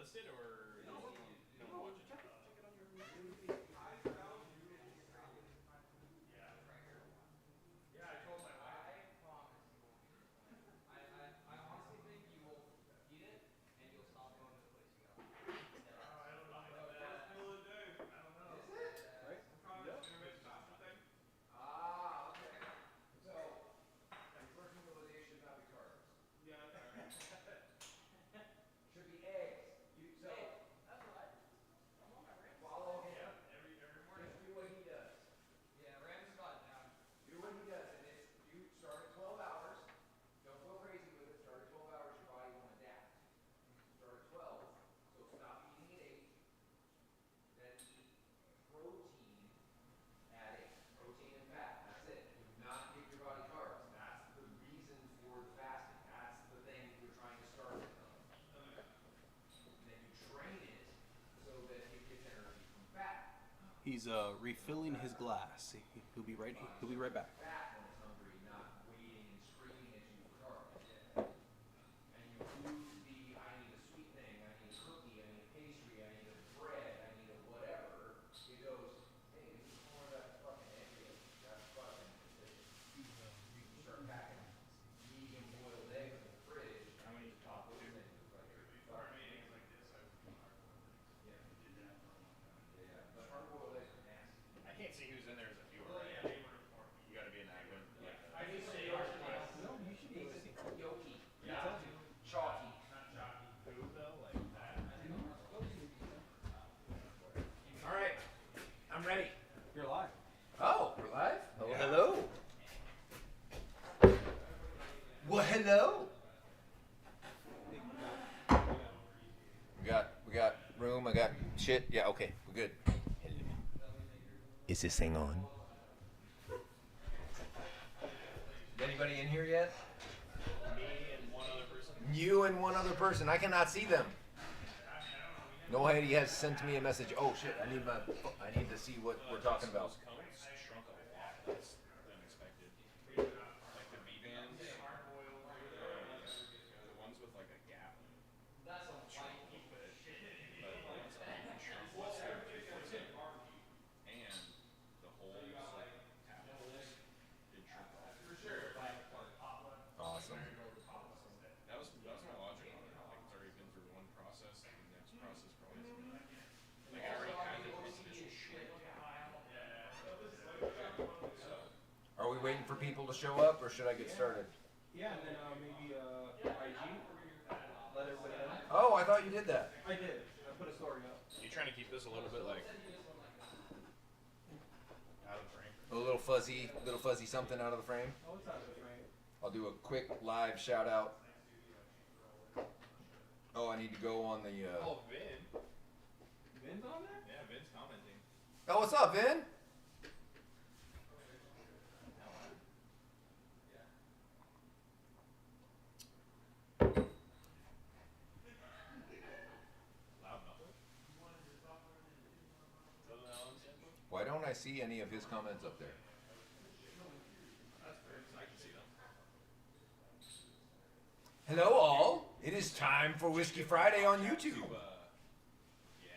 listed or no? Check it. Check it on your. Yeah, I told my wife. I promise you won't eat this one. I honestly think you will eat it and you'll stop going to the place you go. I don't know about First that. meal of the day. I don't know. Is it? Right? I'm probably Yep. intermittent fasting thing. Ah, okay. So, your first meal of the day should not be carbs. Yeah, that's alright. Should be eggs. So That's right. I'm on my rant. follow him. Yeah, every morning. Just do what he does. Yeah, Ram's got it down. Do what he does, and it's you start at 12 hours. Don't go crazy with it. Start at 12 hours, your body won't adapt. Start at 12, so stop eating at 8. Then eat protein at 8. Protein and fat. That's it. Do not give your body carbs. That's the reason for the fasting. That's the thing you're trying to start with. Okay. And then you train it so that it gets energy from fat. He's refilling his glass. He'll be right. He'll be right back. Fat when it's hungry, not waiting and screaming at you for carbs. And you lose the, I need a sweet thing, I need a cookie, I need a pastry, I need a bread, I need a whatever. It goes, hey, this is more of that fucking egg yolk. That's fucking delicious. You can start packing medium boiled eggs in the fridge. How many top Those two? things are right here. Before I made eggs like this, I would do hard-boiled eggs. Yeah. Did that for a long time. Yeah, but hard-boiled eggs are nasty. I can't see who's in there as a viewer, Well, right? yeah, they were before me. You gotta be an admin. Yeah. I need just some say yolk. No, you should be able to see. Yolky. Yeah. Chalky. Not chalky. Who though? Like that. All right, I'm ready. You're live. Oh, we're live? Oh, Yeah. hello. Well, hello. We got room. I got shit. Yeah, okay, we're good. Is this thing on? Anybody in here yet? Me and one other person. You and one other person. I cannot see them. Nobody has sent me a message. Oh shit! I need to see what we're talking about. Those cones shrunk a lot. That's unexpected. Like the V-bands, the ones with like a gap. That's a Shrunk a little bit. But the ones that really shrunk was their 2%. And the holes, like tap holes, did shrink off. For sure. Awesome. That was my logic on it. Like it's already been through one process, the next process probably is gonna like I already had this initial shrink. So Are we waiting for people to show up, or should I get started? Yeah, and then maybe IG. Let everybody know. Oh, I thought you did that. I did. I put a story up. you trying to keep this a little bit like out of frame? A little fuzzy something out of the frame. Oh, it's out of the frame. I'll do a quick live shout out. Oh, I need to go on the. Oh, Vin. Vin's on there? Yeah, Vin's commenting. Oh, what's up, Vin? Loud enough. Why don't I see any of his comments up there? That's fair. I can see them. Hello, all. It is time for Whiskey Friday on YouTube. Yeah.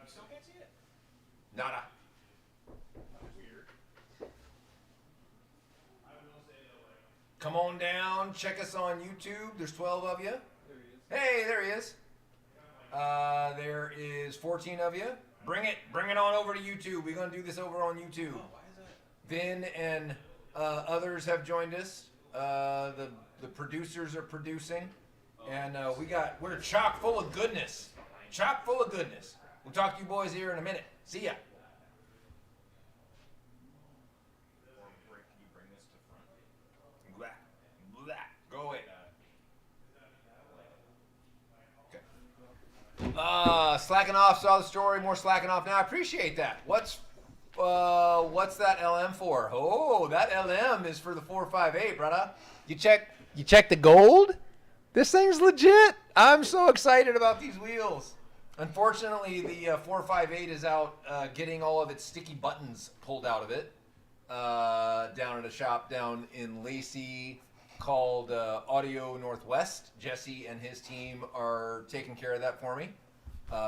You still can't see it? Nada. Weird. Come on down. Check us on YouTube. There's 12 of you. There he is. Hey, there he is. There is 14 of you. Bring it on over to YouTube. We're gonna do this over on YouTube. Oh, why is that? Vin and others have joined us. The producers are producing, and we're chock full of goodness. Chock full of goodness. We'll talk to you boys here in a minute. See ya. Or Rick, can you bring this to front? Blah, blah. Go away. Slacking off. Saw the story. More slacking off now. I appreciate that. What's that LM for? Oh, that LM is for the 458, brother. You check the gold? This thing's legit. I'm so excited about these wheels. Unfortunately, the 458 is out getting all of its sticky buttons pulled out of it down at a shop down in Lacey, called Audio Northwest. Jesse and his team are taking care of that for me.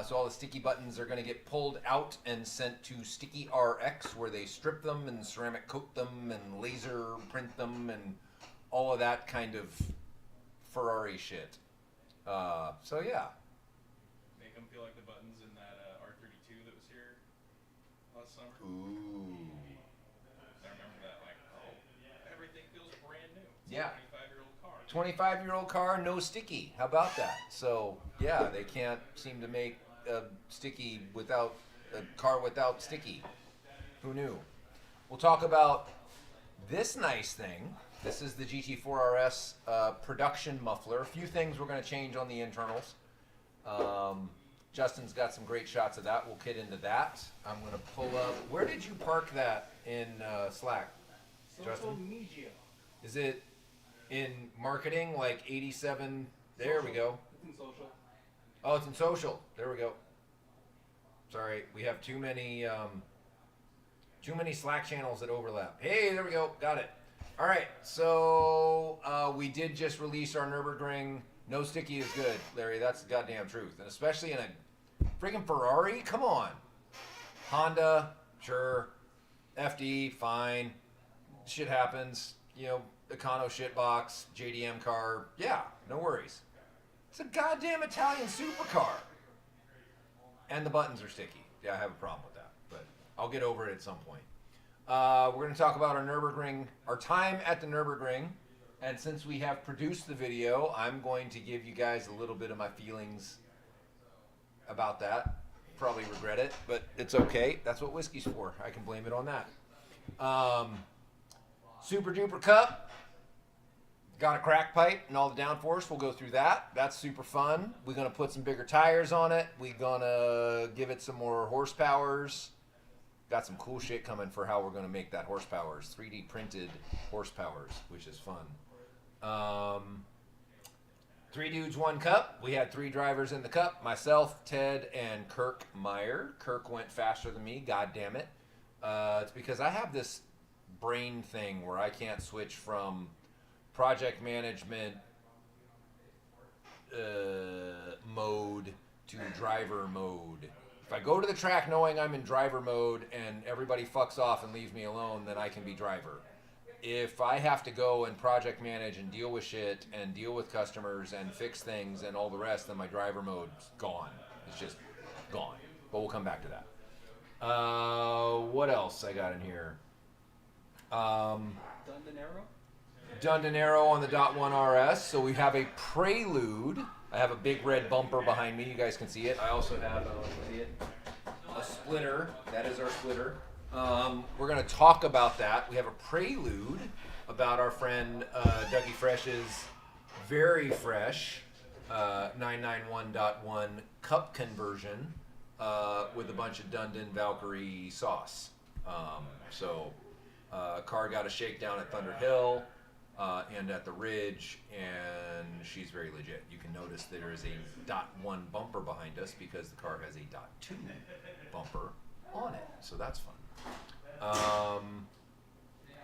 So all the sticky buttons are going to get pulled out and sent to Sticky RX, where they strip them and ceramic coat them and laser print them and all of that kind of Ferrari shit. So yeah. Make them feel like the buttons in that R32 that was here last summer. Ooh. I remember that, like, oh, everything feels brand new. It's Yeah. a 25-year-old car. 25-year-old car, no sticky. How about that? So yeah, they can't seem to make a sticky without a car without sticky. Who knew? We'll talk about this nice thing. This is the GT4 RS production muffler. A few things we're going to change on the internals. Justin's got some great shots of that. We'll get into that. I'm going to pull up. Where did you park that in Slack, Social Justin? media. Is it in marketing, like 87? There we go. It's in social. Oh, it's in social. There we go. Sorry, we have too many Slack channels that overlap. Hey, there we go. Got it. All right, so we did just release our Nürburgring. No sticky is good, Larry. That's the goddamn truth, and especially in a freaking Ferrari. Come on. Honda, sure. FD, fine. Shit happens. You know, Econo shitbox, JDM car. Yeah, no worries. It's a goddamn Italian supercar. And the buttons are sticky. Yeah, I have a problem with that, but I'll get over it at some point. We're going to talk about our Nürburgring, our time at the Nürburgring. And since we have produced the video, I'm going to give you guys a little bit of my feelings about that. Probably regret it, but it's okay. That's what whiskey's for. I can blame it on that. Super Duper Cup. Got a crack pipe and all the downforce. We'll go through that. That's super fun. We're going to put some bigger tires on it. We're going to give it some more horsepowers. Got some cool shit coming for how we're going to make that horsepowers. 3D printed horsepowers, which is fun. 3 dudes, 1 cup. We had 3 drivers in the cup. Myself, Ted, and Kirk Meyer. Kirk went faster than me. God damn it. It's because I have this brain thing where I can't switch from project management mode to driver mode. If I go to the track knowing I'm in driver mode and everybody fucks off and leaves me alone, then I can be driver. If I have to go and project manage and deal with shit and deal with customers and fix things and all the rest, then my driver mode's gone. It's just gone. But we'll come back to that. What else I got in here? Dundonero on the .1 RS. So we have a Prelude. I have a big red bumper behind me. You guys can see it. I also have a splitter. That is our splitter. We're going to talk about that. We have a Prelude about our friend Dougie Fresh's very fresh 991.1 cup conversion with a bunch of Dundon Valkyrie sauce. Car got a shakedown at Thunder Hill and at the Ridge, and she's very legit. You can notice there is a .1 bumper behind us because the car has a .2 bumper on it, so that's fun.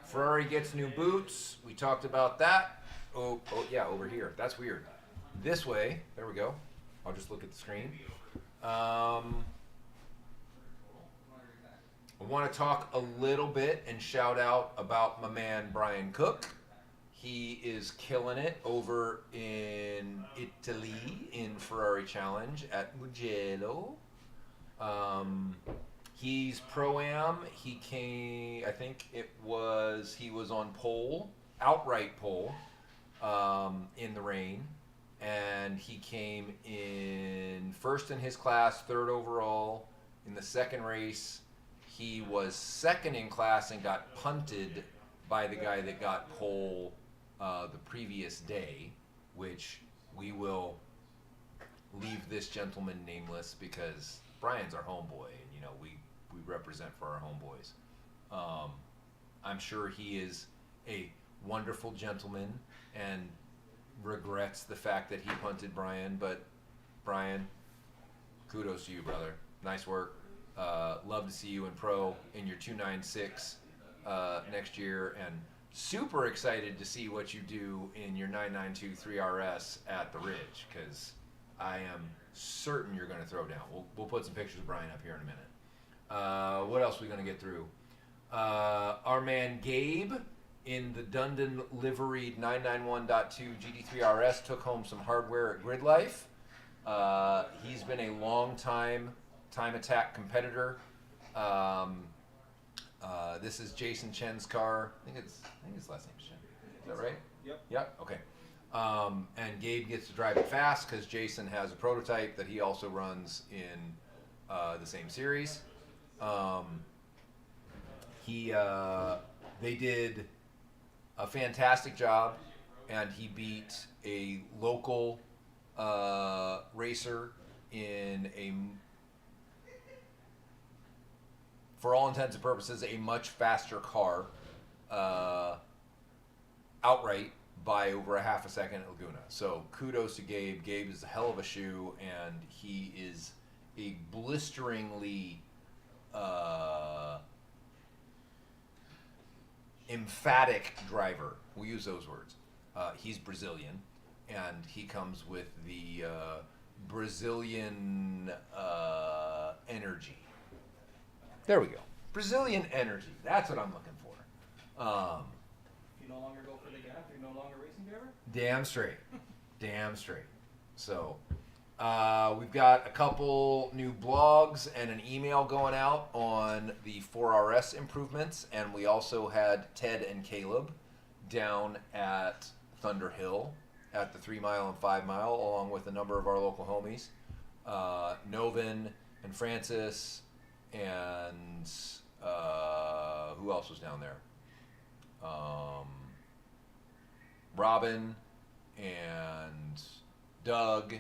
Ferrari gets new boots. We talked about that. Oh yeah, over here. That's weird. This way. There we go. I'll just look at the screen. I want to talk a little bit and shout out about my man Brian Cook. He is killing it over in Italy in Ferrari Challenge at Mugello. He's Pro-Am. He came, I think he was on pole, outright pole, in the rain. And he came in first in his class, 3rd overall. In the second race, he was 2nd in class and got punted by the guy that got pole the previous day, which we will leave this gentleman nameless because Brian's our homeboy, and you know we represent for our homeboys. I'm sure he is a wonderful gentleman and regrets the fact that he punted Brian, but Brian, kudos to you, brother. Nice work. Love to see you in pro in your 296 next year, and super excited to see what you do in your 992 3RS at the Ridge, because I am certain you're going to throw down. We'll put some pictures of Brian up here in a minute. What else are we going to get through? Our man Gabe in the Dundon liveried 991.2 GT3RS took home some hardware at Grid Life. He's been a long time attack competitor. This is Jason Chen's car. I think his last name's Chen. Is that right? Yep. Okay. And Gabe gets to drive it fast because Jason has a prototype that he also runs in the same series. They did a fantastic job, and he beat a local racer in for all intents and purposes, a much faster car outright by over a half a second at Laguna. So kudos to Gabe. Gabe is a hell of a shoe, and he is a blisteringly emphatic driver. We'll use those words. He's Brazilian, and he comes with the Brazilian energy. There we go. Brazilian energy. That's what I'm looking for. You no longer go for the gap, you're no longer a racing driver? Damn straight. Damn straight. So, we've got a couple new blogs and an email going out on the 4RS improvements, and we also had Ted and Caleb down at Thunder Hill at the 3 mile and 5 mile, along with a number of our local homies. Novin and Francis and who else was down there? Robin and Doug.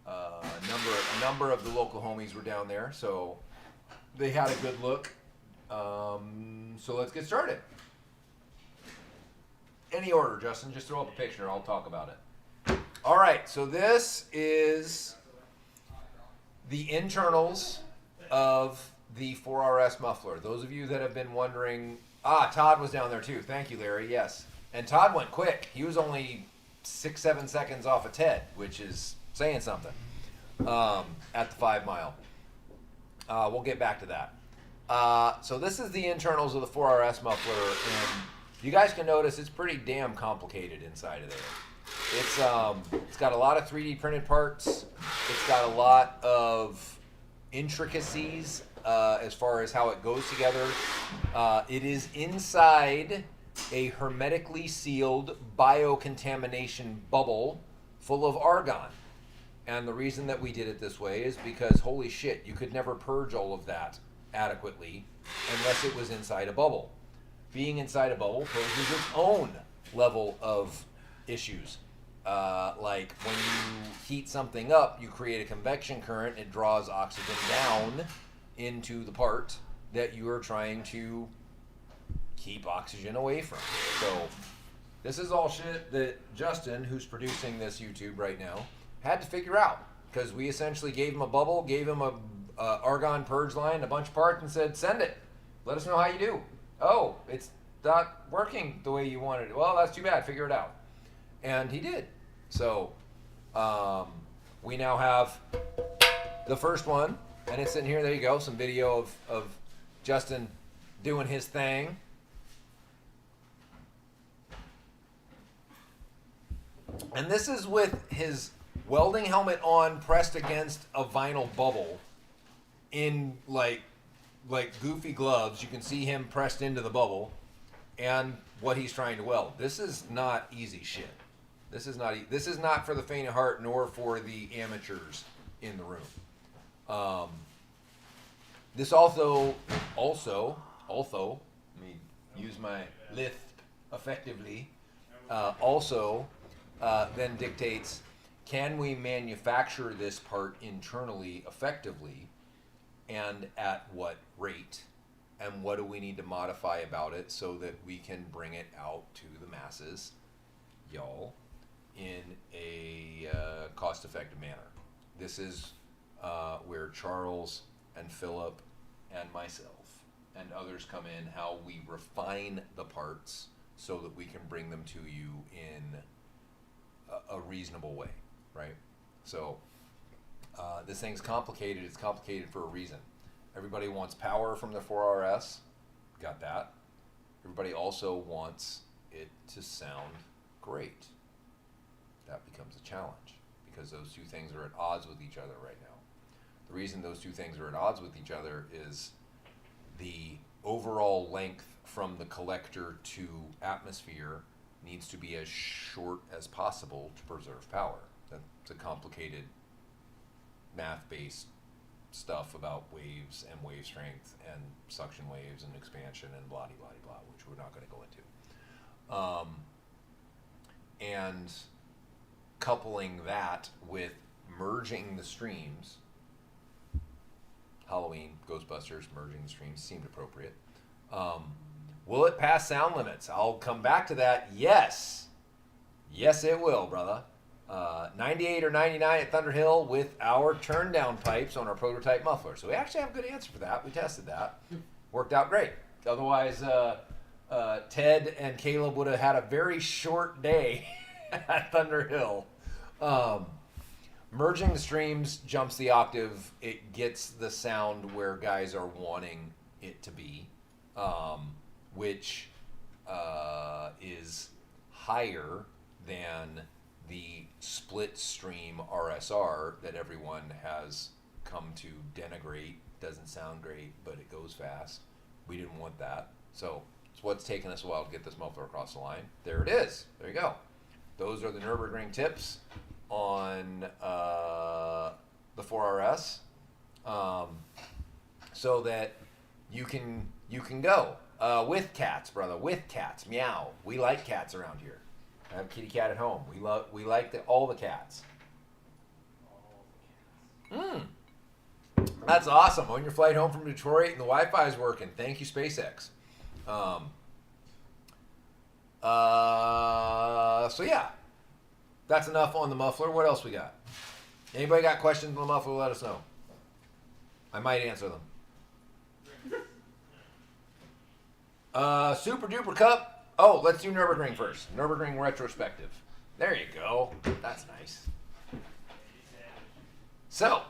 A number of the local homies were down there, so they had a good look. So let's get started. Any order, Justin. Just throw up a picture. I'll talk about it. All right. So this is the internals of the 4RS muffler. Those of you that have been wondering, Todd was down there too. Thank you, Larry. Yes. And Todd went quick. He was only 6-7 seconds off of Ted, which is saying something, at the 5 mile. We'll get back to that. So this is the internals of the 4RS muffler, and you guys can notice it's pretty damn complicated inside of there. It's got a lot of 3D printed parts. It's got a lot of intricacies as far as how it goes together. It is inside a hermetically sealed biocontamination bubble full of argon. And the reason that we did it this way is because, holy shit, you could never purge all of that adequately unless it was inside a bubble. Being inside a bubble poses its own level of issues. Like when you heat something up, you create a convection current, it draws oxygen down into the part that you are trying to keep oxygen away from. So this is all shit that Justin, who's producing this YouTube right now, had to figure out, because we essentially gave him a bubble, gave him a argon purge line, a bunch of parts, and said, send it. Let us know how you do. Oh, it's not working the way you wanted it. Well, that's too bad. Figure it out. And he did. So we now have the first one, and it's in here. There you go. Some video of Justin doing his thing. And this is with his welding helmet on, pressed against a vinyl bubble in like goofy gloves. You can see him pressed into the bubble and what he's trying to weld. This is not easy shit. This is not for the faint of heart, nor for the amateurs in the room. This also, let me use my lisp effectively, then dictates, can we manufacture this part internally effectively, and at what rate, and what do we need to modify about it so that we can bring it out to the masses, y'all, in a cost-effective manner. This is where Charles and Philip and myself and others come in, how we refine the parts so that we can bring them to you in a reasonable way, right? So this thing's complicated. It's complicated for a reason. Everybody wants power from the 4RS. Got that. Everybody also wants it to sound great. That becomes a challenge because those two things are at odds with each other right now. The reason those two things are at odds with each other is the overall length from the collector to atmosphere needs to be as short as possible to preserve power. That's a complicated math-based stuff about waves and wave strength and suction waves and expansion and blah blah blah, which we're not going to go into. And coupling that with merging the streams, Halloween, Ghostbusters, merging the streams seemed appropriate. Will it pass sound limits? I'll come back to that. Yes. Yes, it will, brother. 98 or 99 at Thunderhill with our turn down pipes on our prototype muffler. So we actually have a good answer for that. We tested that. Worked out great. Otherwise, Ted and Caleb would have had a very short day at Thunderhill. Merging the streams jumps the octave. It gets the sound where guys are wanting it to be, which is higher than the split stream RSR that everyone has come to denigrate. Doesn't sound great, but it goes fast. We didn't want that. So it's what's taken us a while to get this muffler across the line. There it is. There you go. Those are the Nürburgring tips on the 4RS, so that you can go with cats, brother. With cats, meow. We like cats around here. I have a kitty cat at home. We like all the cats. That's awesome. On your flight home from Detroit and the Wi-Fi is working. Thank you, SpaceX. So yeah, that's enough on the muffler. What else we got? Anybody got questions on the muffler? Let us know. I might answer them. Super Duper Cup. Oh, let's do Nürburgring first. Nürburgring retrospective. There you go. That's nice. So,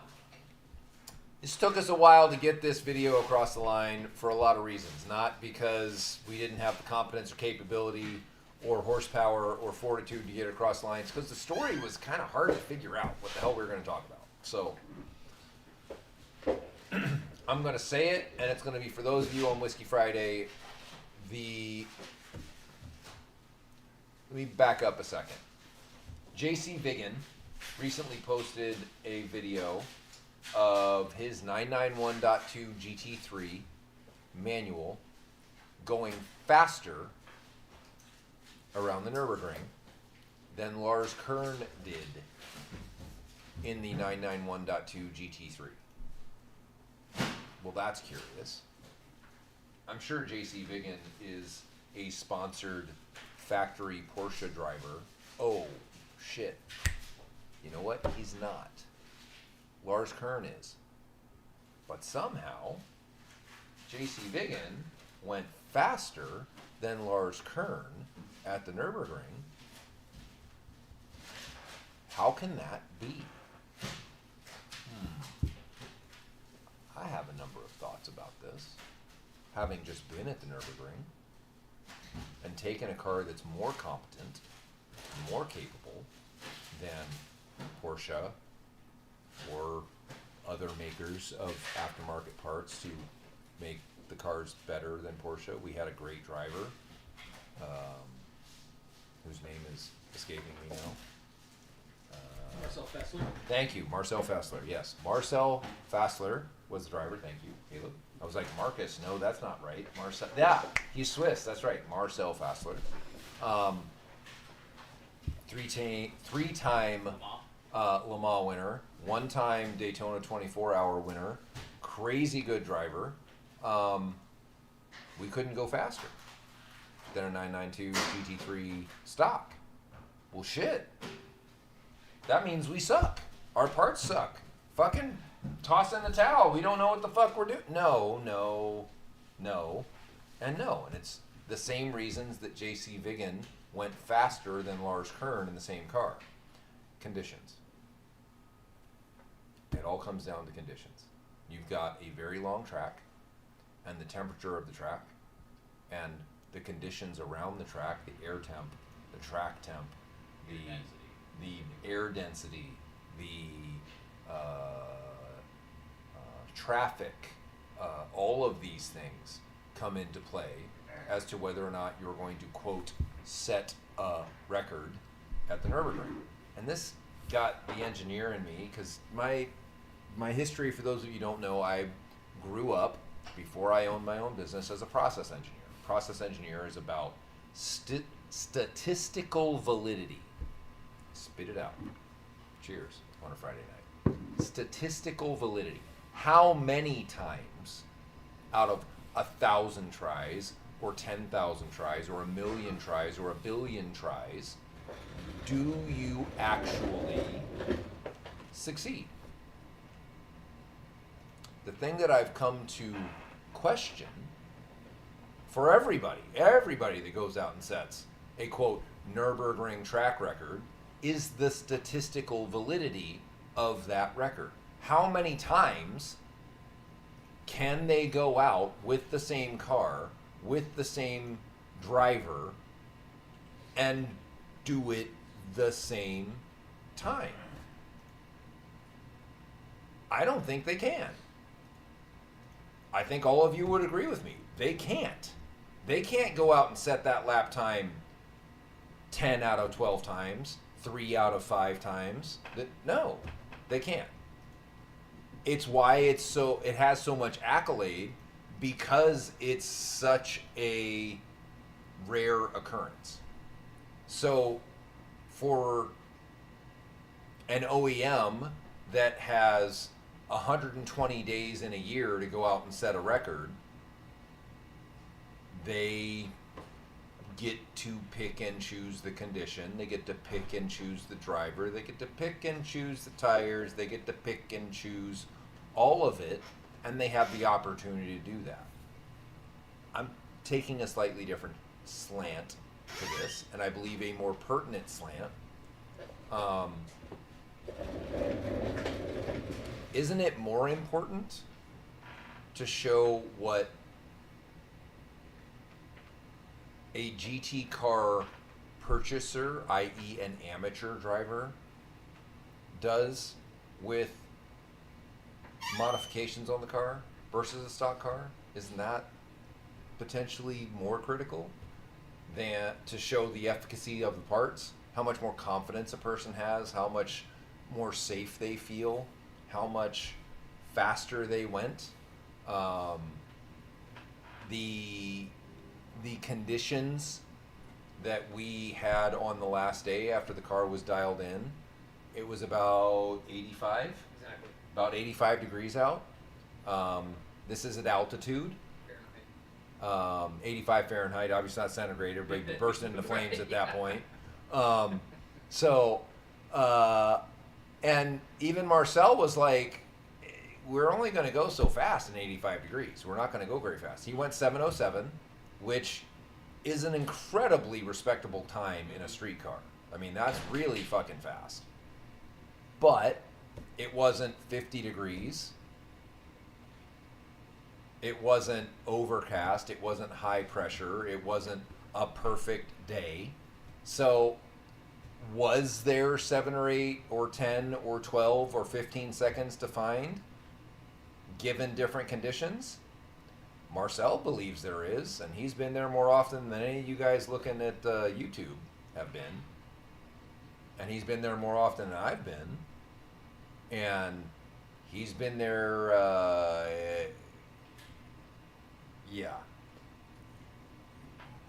this took us a while to get this video across the line for a lot of reasons. Not because we didn't have the competence or capability or horsepower or fortitude to get across the lines, because the story was kind of hard to figure out what the hell we were going to talk about. So, I'm going to say it, and it's going to be for those of you on Whiskey Friday. Let me back up a second. JC Vigan recently posted a video of his 991.2 GT3 manual going faster around the Nürburgring than Lars Kern did in the 991.2 GT3. Well, that's curious. I'm sure JC Vigan is a sponsored factory Porsche driver. Oh, shit. You know what? He's not. Lars Kern is. But somehow, JC Vigan went faster than Lars Kern at the Nürburgring. How can that be? I have a number of thoughts about this. Having just been at the Nürburgring and taken a car that's more competent, more capable than Porsche or other makers of aftermarket parts to make the cars better than Porsche. We had a great driver, whose name is escaping me now. Marcel Fessler. Thank you, Marcel Fessler. Yes, Marcel Fessler was the driver. Thank you, Caleb. I was like, Marcus, no, that's not right. Marcel, yeah, he's Swiss. That's right, Marcel Fessler. Three-time Le Mans winner, one-time Daytona 24-hour winner, crazy good driver. We couldn't go faster than a 992 GT3 stock. Well, shit. That means we suck. Our parts suck. Fucking toss in the towel. We don't know what the fuck we're doing. No, and no. And it's the same reasons that J.C. Vigen went faster than Lars Kern in the same car. Conditions. It all comes down to conditions. You've got a very long track, and the temperature of the track, and the conditions around the track, the air temp, the track temp, the air density, the traffic, all of these things come into play as to whether or not you're going to, quote, set a record at the Nürburgring. And this got the engineer in me, because my history, for those of you who don't know, I grew up, before I owned my own business, as a process engineer. Process engineer is about statistical validity. Spit it out. Cheers on a Friday night. Statistical validity. How many times out of 1,000 tries, or 10,000 tries, or 1,000,000 tries, or 1,000,000,000 tries, do you actually succeed? The thing that I've come to question for everybody that goes out and sets a, quote, Nürburgring track record, is the statistical validity of that record. How many times can they go out with the same car, with the same driver, and do it the same time? I don't think they can. I think all of you would agree with me. They can't. They can't go out and set that lap time 10 out of 12 times, 3 out of 5 times. No, they can't. It's why it has so much accolade, because it's such a rare occurrence. So for an OEM that has 120 days in a year to go out and set a record, they get to pick and choose the condition, they get to pick and choose the driver, they get to pick and choose the tires, they get to pick and choose all of it, and they have the opportunity to do that. I'm taking a slightly different slant to this, and I believe a more pertinent slant. Isn't it more important to show what a GT car purchaser, i.e. an amateur driver, does with modifications on the car versus a stock car? Isn't that potentially more critical than to show the efficacy of the parts? How much more confidence a person has, how much more safe they feel, how much faster they went. The conditions that we had on the last day after the car was dialed in, it was about 85. Exactly. About 85 degrees out. This is at altitude. 85 Fahrenheit, obviously not centigrade. Everybody burst into flames at that point. And even Marcel was like, we're only going to go so fast in 85 degrees. We're not going to go very fast. He went 7:07, which is an incredibly respectable time in a street car. I mean, that's really fucking fast. But it wasn't 50 degrees. It wasn't overcast. It wasn't high pressure. It wasn't a perfect day. So was there 7 or 8 or 10 or 12 or 15 seconds to find, given different conditions? Marcel believes there is, and he's been there more often than any of you guys looking at YouTube have been. And he's been there more often than I've been. And he's been there, yeah.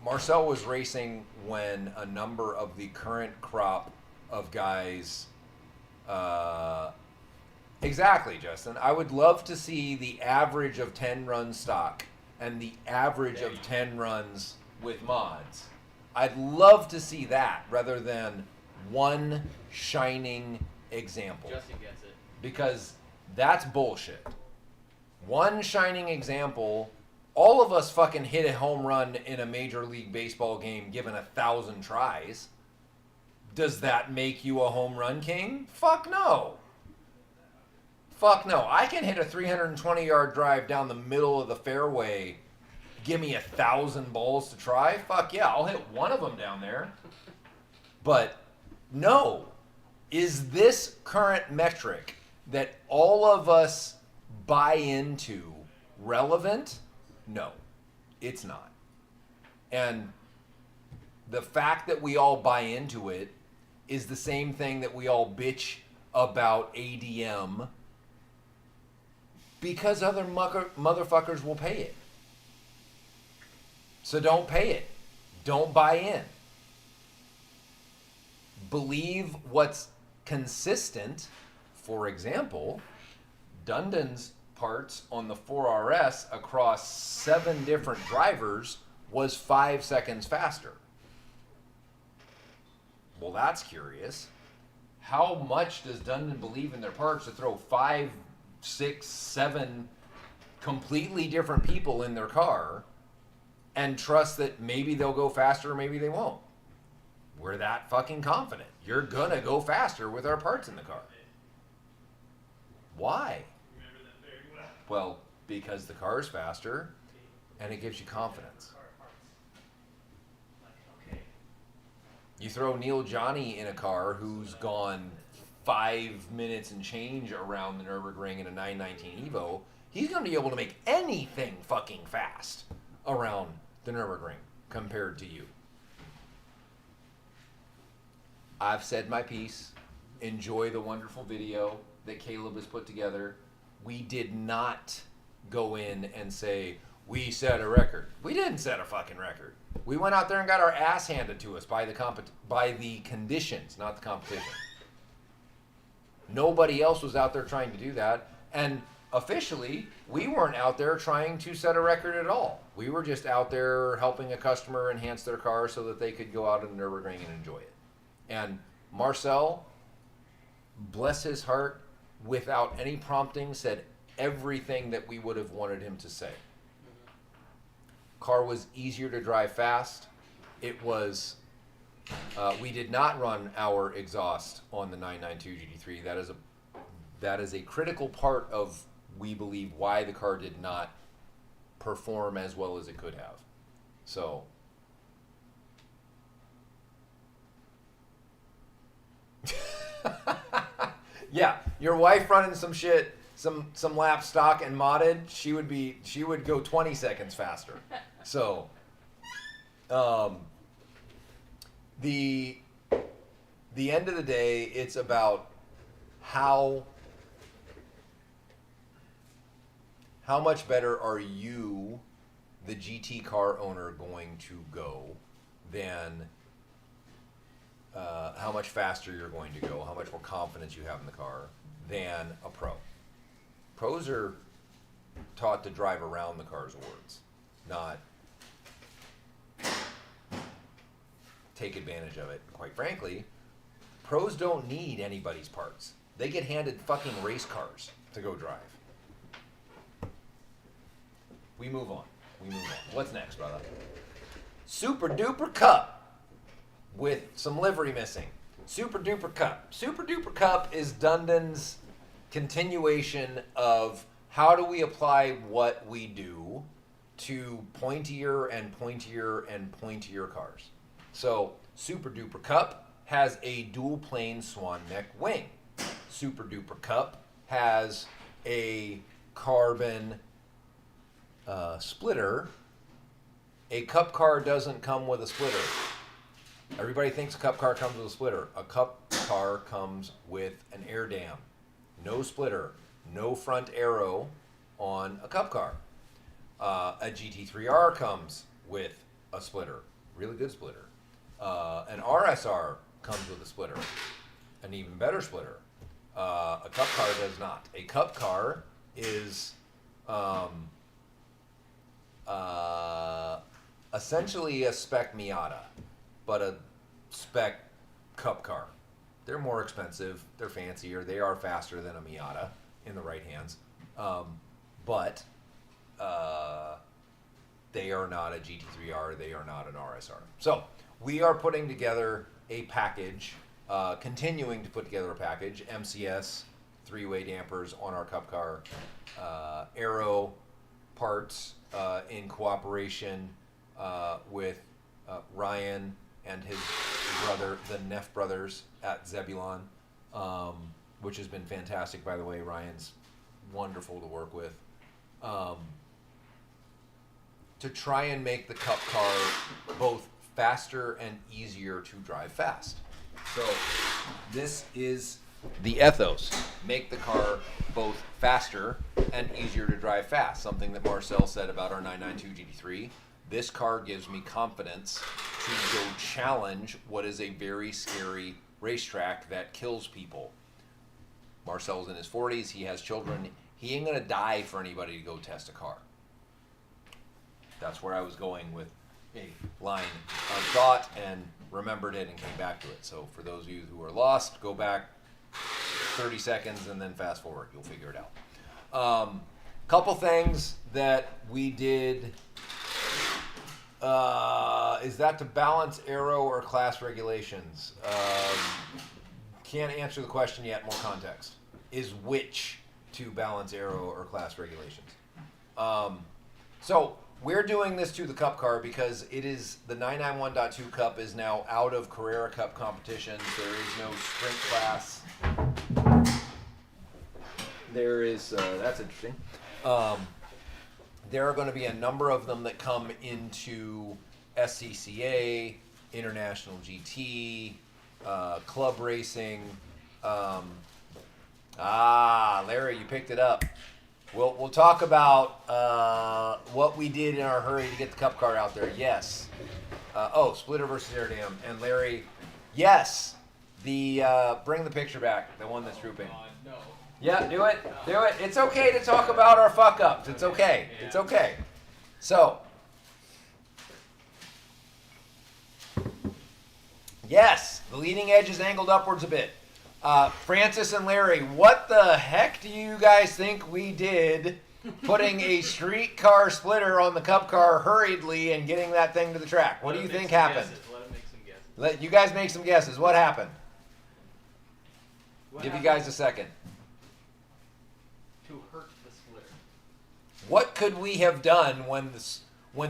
Marcel was racing when a number of the current crop of guys, exactly, Justin. I would love to see the average of 10 runs stock and the average of 10 runs with mods. I'd love to see that rather than one shining example. Justin gets it. Because that's bullshit. One shining example all of us fucking hit a home run in a Major League Baseball game given 1,000 tries. Does that make you a home run king? Fuck no. Fuck no. I can hit a 320-yard drive down the middle of the fairway. Give me 1,000 balls to try? Fuck yeah, I'll hit one of them down there. But no. Is this current metric that all of us buy into relevant? No, it's not. And the fact that we all buy into it is the same thing that we all bitch about ADM because other motherfuckers will pay it. So don't pay it. Don't buy in. Believe what's consistent. For example, Dundon's parts on the 4RS across 7 different drivers was 5 seconds faster. Well, that's curious. How much does Dundon believe in their parts to throw 5, 6, 7 completely different people in their car and trust that maybe they'll go faster or maybe they won't? We're that fucking confident. You're gonna go faster with our parts in the car. Why? Well, because the car's faster and it gives you confidence. You throw Neil Johnny in a car who's gone 5 minutes and change around the Nürburgring in a 919 Evo, he's going to be able to make anything fucking fast around the Nürburgring compared to you. I've said my piece. Enjoy the wonderful video that Caleb has put together. We did not go in and say, we set a record. We didn't set a fucking record. We went out there and got our ass handed to us by the conditions, not the competition. Nobody else was out there trying to do that. And officially, we weren't out there trying to set a record at all. We were just out there helping a customer enhance their car so that they could go out in the Nürburgring and enjoy it. And Marcel, bless his heart, without any prompting, said everything that we would have wanted him to say. Car was easier to drive fast. It was, we did not run our exhaust on the 992 GT3. That is a critical part of, we believe, why the car did not perform as well as it could have. So, yeah, your wife running some shit, some lap stock and modded, she would go 20 seconds faster. So, the end of the day, it's about how much better are you, the GT car owner, going to go than how much faster you're going to go, how much more confidence you have in the car than a pro. Pros are taught to drive around the car's words, not take advantage of it. Quite frankly, pros don't need anybody's parts. They get handed fucking race cars to go drive. We move on. What's next, brother? Super Duper Cup with some livery missing. Super Duper Cup. Super Duper Cup is Dundon's continuation of how do we apply what we do to pointier and pointier and pointier cars. So Super Duper Cup has a dual plane swan neck wing. Super Duper Cup has a carbon splitter. A Cup car doesn't come with a splitter. Everybody thinks a Cup car comes with a splitter. A Cup car comes with an air dam. No splitter. No front arrow on a Cup car. A GT3R comes with a splitter. Really good splitter. An RSR comes with a splitter. An even better splitter. A Cup car does not. A Cup car is essentially a spec Miata, but a spec Cup car. They're more expensive, they're fancier, they are faster than a Miata in the right hands. But they are not a GT3R, they are not an RSR. So we are putting together a package, continuing to put together a package, MCS, 3-way dampers on our Cup car, Aero parts in cooperation with Ryan and his brother, the Neff brothers at Zebulon, which has been fantastic, by the way. Ryan's wonderful to work with. To try and make the Cup car both faster and easier to drive fast. So this is the ethos. Make the car both faster and easier to drive fast. Something that Marcel said about our 992 GT3. This car gives me confidence to go challenge what is a very scary racetrack that kills people. Marcel's in his 40s. He has children. He ain't going to die for anybody to go test a car. That's where I was going with a line of thought and remembered it and came back to it. So for those of you who are lost, go back 30 seconds and then fast forward. You'll figure it out. Couple things that we did. Is that to balance aero or class regulations? Can't answer the question yet. More context. Is which to balance aero or class regulations? So we're doing this to the Cup car because it is the 991.2 Cup is now out of Carrera Cup competitions. There is no sprint class. There is, that's interesting. There are going to be a number of them that come into SCCA, International GT, club racing. Larry, you picked it up. We'll talk about what we did in our hurry to get the Cup car out there. Yes. Splitter versus air dam. And Larry, yes. The bring the picture back. The one that's drooping. No. Yeah, do it. Do it. It's okay to talk about our fuck ups. It's okay. It's okay. So, yes, the leading edge is angled upwards a bit. Francis and Larry, what the heck do you guys think we did putting a street car splitter on the Cup car hurriedly and getting that thing to the track? What do you think happened? Let him make some guesses. Let you guys make some guesses. What happened? What Give you happened guys a second. to hurt the splitter? What could we have done when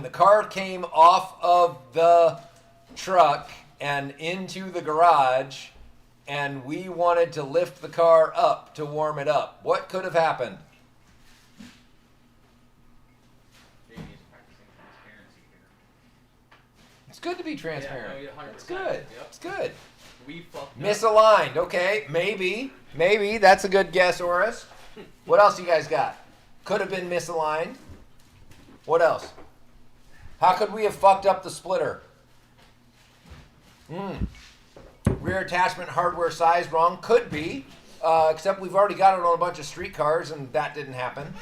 the car came off of the truck and into the garage and we wanted to lift the car up to warm it up? What could have happened? Jamie is practicing transparency here. It's good to be transparent. Yeah, no, 100%. It's good. Yep. It's good. We fucked up. Misaligned. Okay, maybe. That's a good guess, Oris. What else you guys got? Could have been misaligned. What else? How could we have fucked up the splitter? Rear attachment hardware size wrong. Could be. Except we've already got it on a bunch of street cars and that didn't happen.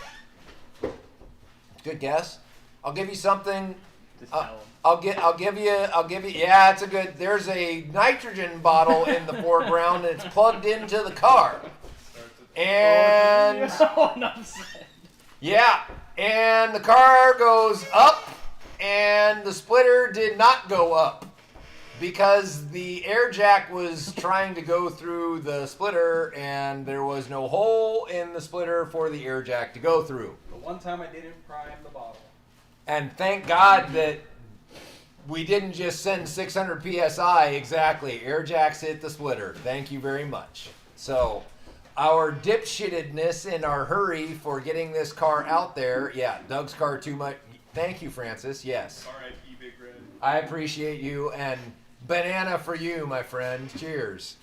Good guess. I'll give you something. Just tell him. I'll give you, yeah, it's a good, there's a nitrogen bottle in the foreground and it's plugged into the car. And, yeah, and the car goes up and the splitter did not go up because the air jack was trying to go through the splitter and there was no hole in the splitter for the air jack to go through. The one time I didn't prime the bottle. And thank God that we didn't just send 600 PSI, exactly. Air jacks hit the splitter. Thank you very much. So, our dipshittedness in our hurry for getting this car out there, yeah, Doug's car too much. Thank you, Francis, yes. R.I.P. Big Red. I appreciate you, and banana for you, my friend. Cheers.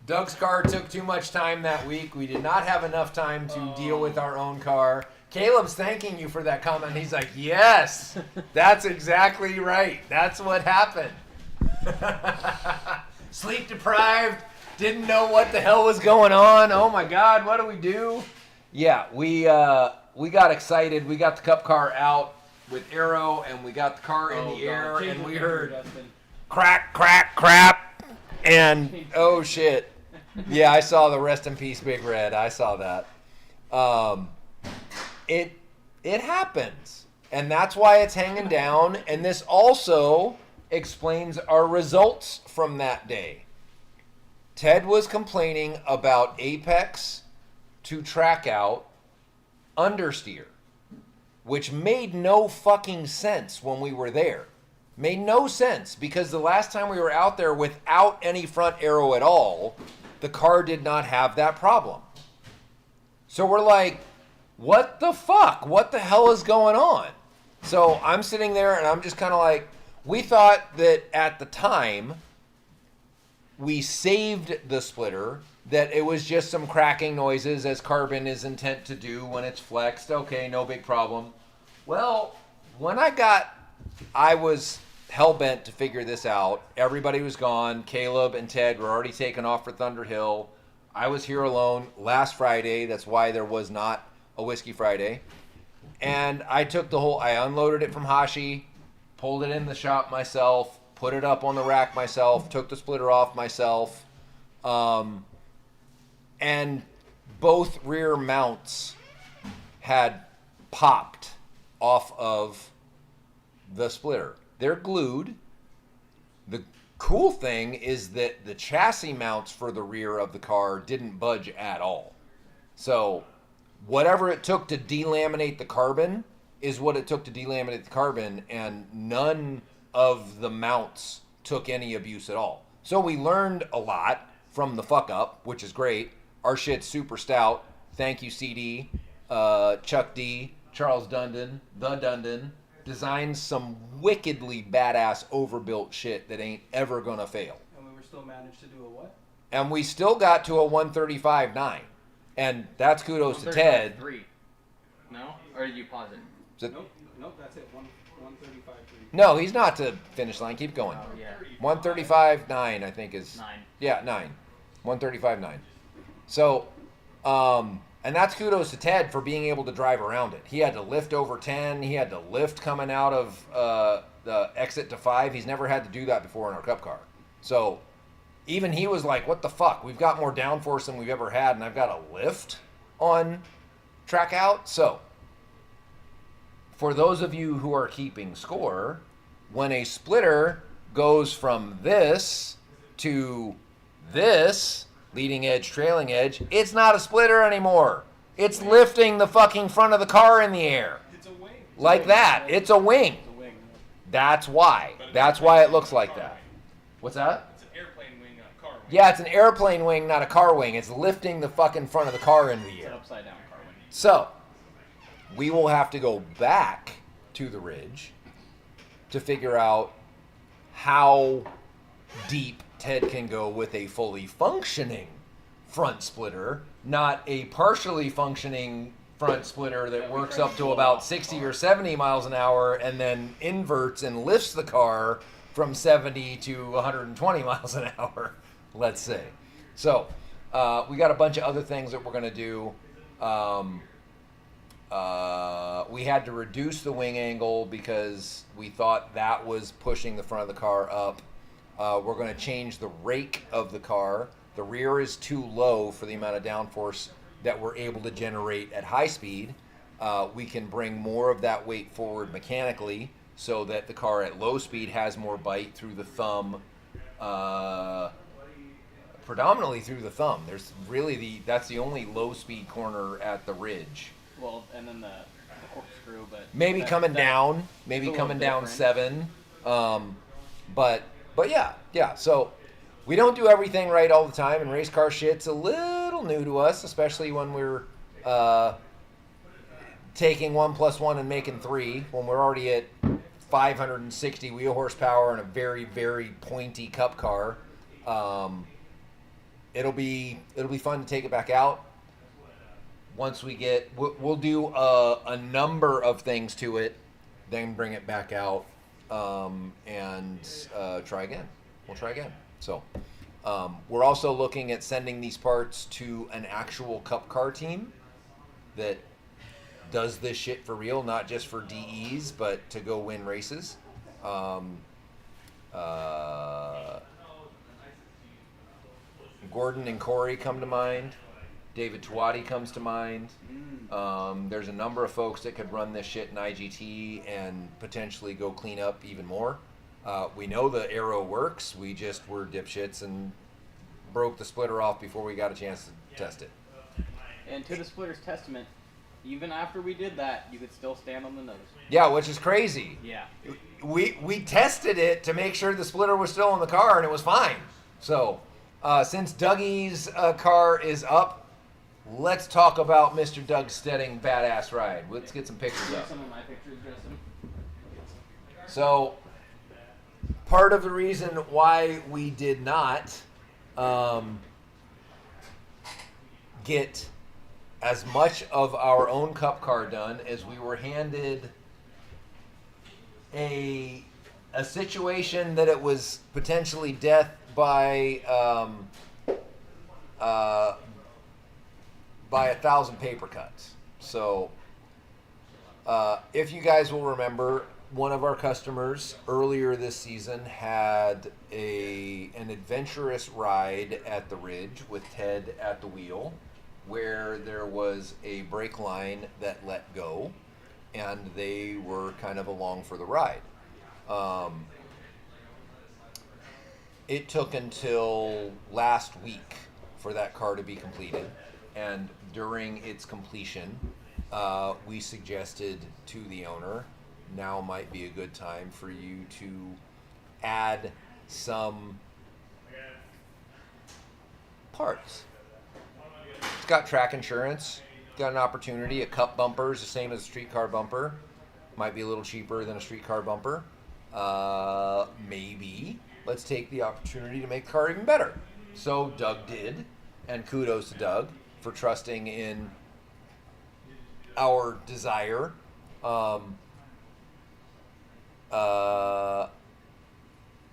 Doug's car took too much time that week. We did not have enough time to deal with our own car. Caleb's thanking you for that comment. He's like, yes, that's exactly right. That's what happened. Sleep deprived, didn't know what the hell was going on. Oh my God, what do we do? Yeah, we got excited. We got the Cup car out with Aero, and we got the car in the air, and we heard crack, crack, crap, and oh shit. Yeah, I saw the rest in peace, Big Red. I saw that. It happens. And that's why it's hanging down. And this also explains our results from that day. Ted was complaining about apex to track out understeer, which made no fucking sense when we were there. Made no sense because the last time we were out there without any front arrow at all, the car did not have that problem. So we're like, what the fuck? What the hell is going on? So I'm sitting there and I'm just kind of like, we thought that at the time we saved the splitter, that it was just some cracking noises as carbon is intent to do when it's flexed. Okay, no big problem. Well, when I was hell-bent to figure this out. Everybody was gone. Caleb and Ted were already taken off for Thunder Hill. I was here alone last Friday. That's why there was not a Whiskey Friday. And I unloaded it from Hashi, pulled it in the shop myself, put it up on the rack myself, took the splitter off myself. And both rear mounts had popped off of the splitter. They're glued. The cool thing is that the chassis mounts for the rear of the car didn't budge at all. So whatever it took to delaminate the carbon is what it took to delaminate the carbon, and none of the mounts took any abuse at all. So we learned a lot from the fuck up, which is great. Our shit's super stout. Thank you, CD, Chuck D, Charles Dundon, the Dundon. Designed some wickedly badass overbuilt shit that ain't ever gonna fail. And we were still managed to do a what? And we still got to a 135.9. And that's kudos to Ted. 3. No? Or did you pause it? Nope, that's it. 135.3. No, he's not to finish line. Keep going. Oh, yeah. 135.9, I think is. 9. Yeah, 9. 135.9. So, and that's kudos to Ted for being able to drive around it. He had to lift over 10. He had to lift coming out of the exit to 5. He's never had to do that before in our Cup car. So even he was like, what the fuck? We've got more downforce than we've ever had, and I've got a lift on track out. So for those of you who are keeping score, when a splitter goes from this to this, leading edge, trailing edge, it's not a splitter anymore. It's lifting the fucking front of the car in the air. It's a wing. Like that. It's a wing. It's a wing. That's why. That's why it looks like that. What's that? It's an airplane wing, not a car wing. Yeah, it's an airplane wing, not a car wing. It's lifting the fucking front of the car into the It's air. an upside down car wing. So, we will have to go back to the ridge to figure out how deep Ted can go with a fully functioning front splitter, not a partially functioning front splitter that works up to about 60 or 70 miles an hour and then inverts and lifts the car from 70 to 120 miles an hour, let's say. So, we got a bunch of other things that we're going to do. We had to reduce the wing angle because we thought that was pushing the front of the car up. We're going to change the rake of the car. The rear is too low for the amount of downforce that we're able to generate at high speed. We can bring more of that weight forward mechanically so that the car at low speed has more bite through the thumb, predominantly through the thumb. There's really that's the only low speed corner at the ridge. Well, and then the corkscrew, but Maybe coming down, it's a little different. 7. But yeah. So we don't do everything right all the time, and race car shit's a little new to us, especially when we're taking 1 + 1 and making 3 when we're already at 560 wheel horsepower and a very, very pointy cup car. It'll be fun to take it back out. Once we'll do a number of things to it, then bring it back out, and try again. We'll try again. So, we're also looking at sending these parts to an actual cup car team that does this shit for real, not just for DEs, but to go win races. Gordon and Corey come to mind. David Tuati comes to mind. There's a number of folks that could run this shit in IGT and potentially go clean up even more. We know the arrow works. We just were dipshits and broke the splitter off before we got a chance to test it. And to the splitter's testament, even after we did that, you could still stand on the nose. Yeah, which is crazy. Yeah. We tested it to make sure the splitter was still in the car, and it was fine. So, since Dougie's car is up, let's talk about Mr. Doug Stedding badass ride. Let's get some pictures up. Some of my pictures, Justin. So, part of the reason why we did not get as much of our own cup car done is we were handed a situation that it was potentially death by 1,000 paper cuts. So if you guys will remember, one of our customers earlier this season had an adventurous ride at the Ridge with Ted at the wheel, where there was a brake line that let go, and they were kind of along for the ride. It took until last week for that car to be completed, and during its completion, we suggested to the owner, now might be a good time for you to add some parts. It's got track insurance, got an opportunity. A cup bumper is the same as a streetcar bumper. Might be a little cheaper than a streetcar bumper. Maybe let's take the opportunity to make the car even better. So Doug did, and kudos to Doug for trusting in our desire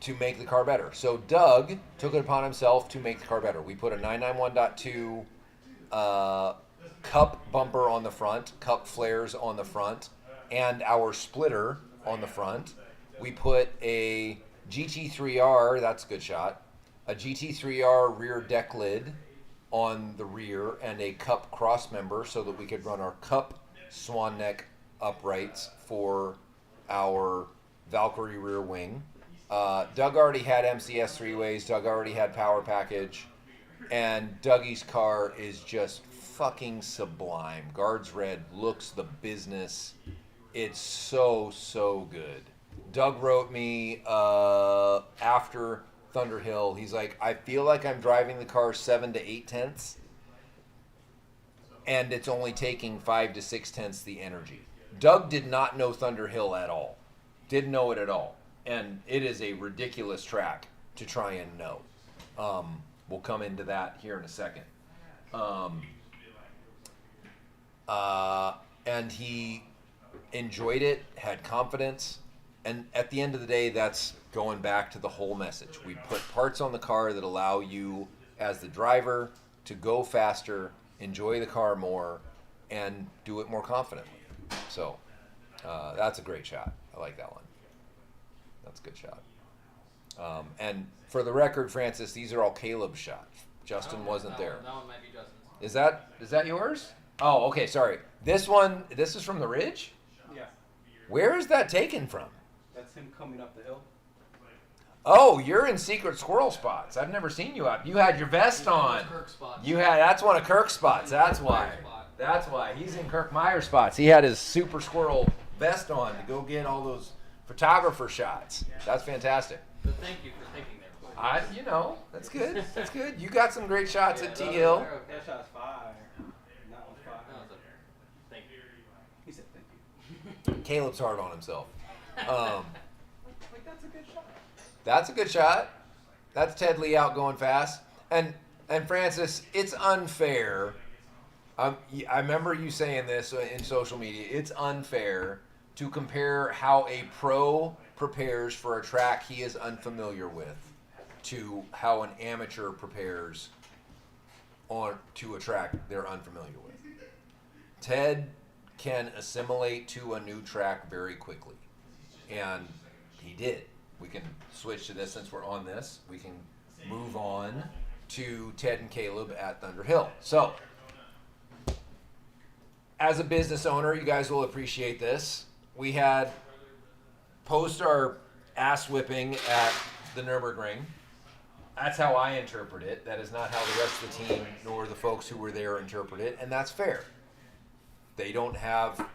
to make the car better. So Doug took it upon himself to make the car better. We put a 991.2 cup bumper on the front, cup flares on the front, and our splitter on the front. We put a GT3R, that's a good shot, a GT3R rear deck lid on the rear, and a cup cross member so that we could run our cup swan neck uprights for our Valkyrie rear wing. Doug already had MCS three-ways, Doug already had power package, and Dougie's car is just fucking sublime. Guards Red looks the business. It's so, so good. Doug wrote me after Thunderhill, he's like, I feel like I'm driving the car 7 to 8 tenths, and it's only taking 5 to 6 tenths the energy. Doug did not know Thunderhill at all. Didn't know it at all. And it is a ridiculous track to try and know. We'll come into that here in a second. And he enjoyed it, had confidence. And at the end of the day, that's going back to the whole message. We put parts on the car that allow you, as the driver, to go faster, enjoy the car more, and do it more confidently. So that's a great shot. I like that one. That's a good shot. And for the record, Francis, these are all Caleb's shots. Justin wasn't there. That one might be Justin's. Is that yours? Oh, okay, sorry. This is from the Ridge? Yeah. Where is that taken from? That's him coming up the hill. Oh, you're in secret squirrel spots. I've never seen you up. You had your vest on. Kirk spots. That's one of Kirk's spots. That's why. That's why. He's in Kirk Meyer spots. He had his super squirrel vest on to go get all those photographer shots. That's fantastic. But thank you for thinking there. That's good. That's good. You got some great shots at T Hill. That shot's fire. That one's fire. Thank you. He said thank you. Caleb's hard on himself. Like, that's a good shot. That's a good shot. That's Ted Lee out going fast. And Francis, it's unfair. I remember you saying this in social media. It's unfair to compare how a pro prepares for a track he is unfamiliar with to how an amateur prepares to a track they're unfamiliar with. Ted can assimilate to a new track very quickly, and he did. We can switch to this since we're on this. We can move on to Ted and Caleb at Thunder Hill. So, as a business owner, you guys will appreciate this. We had post our ass whipping at the Nürburgring. That's how I interpret it. That is not how the rest of the team nor the folks who were there interpret it, and that's fair. They don't have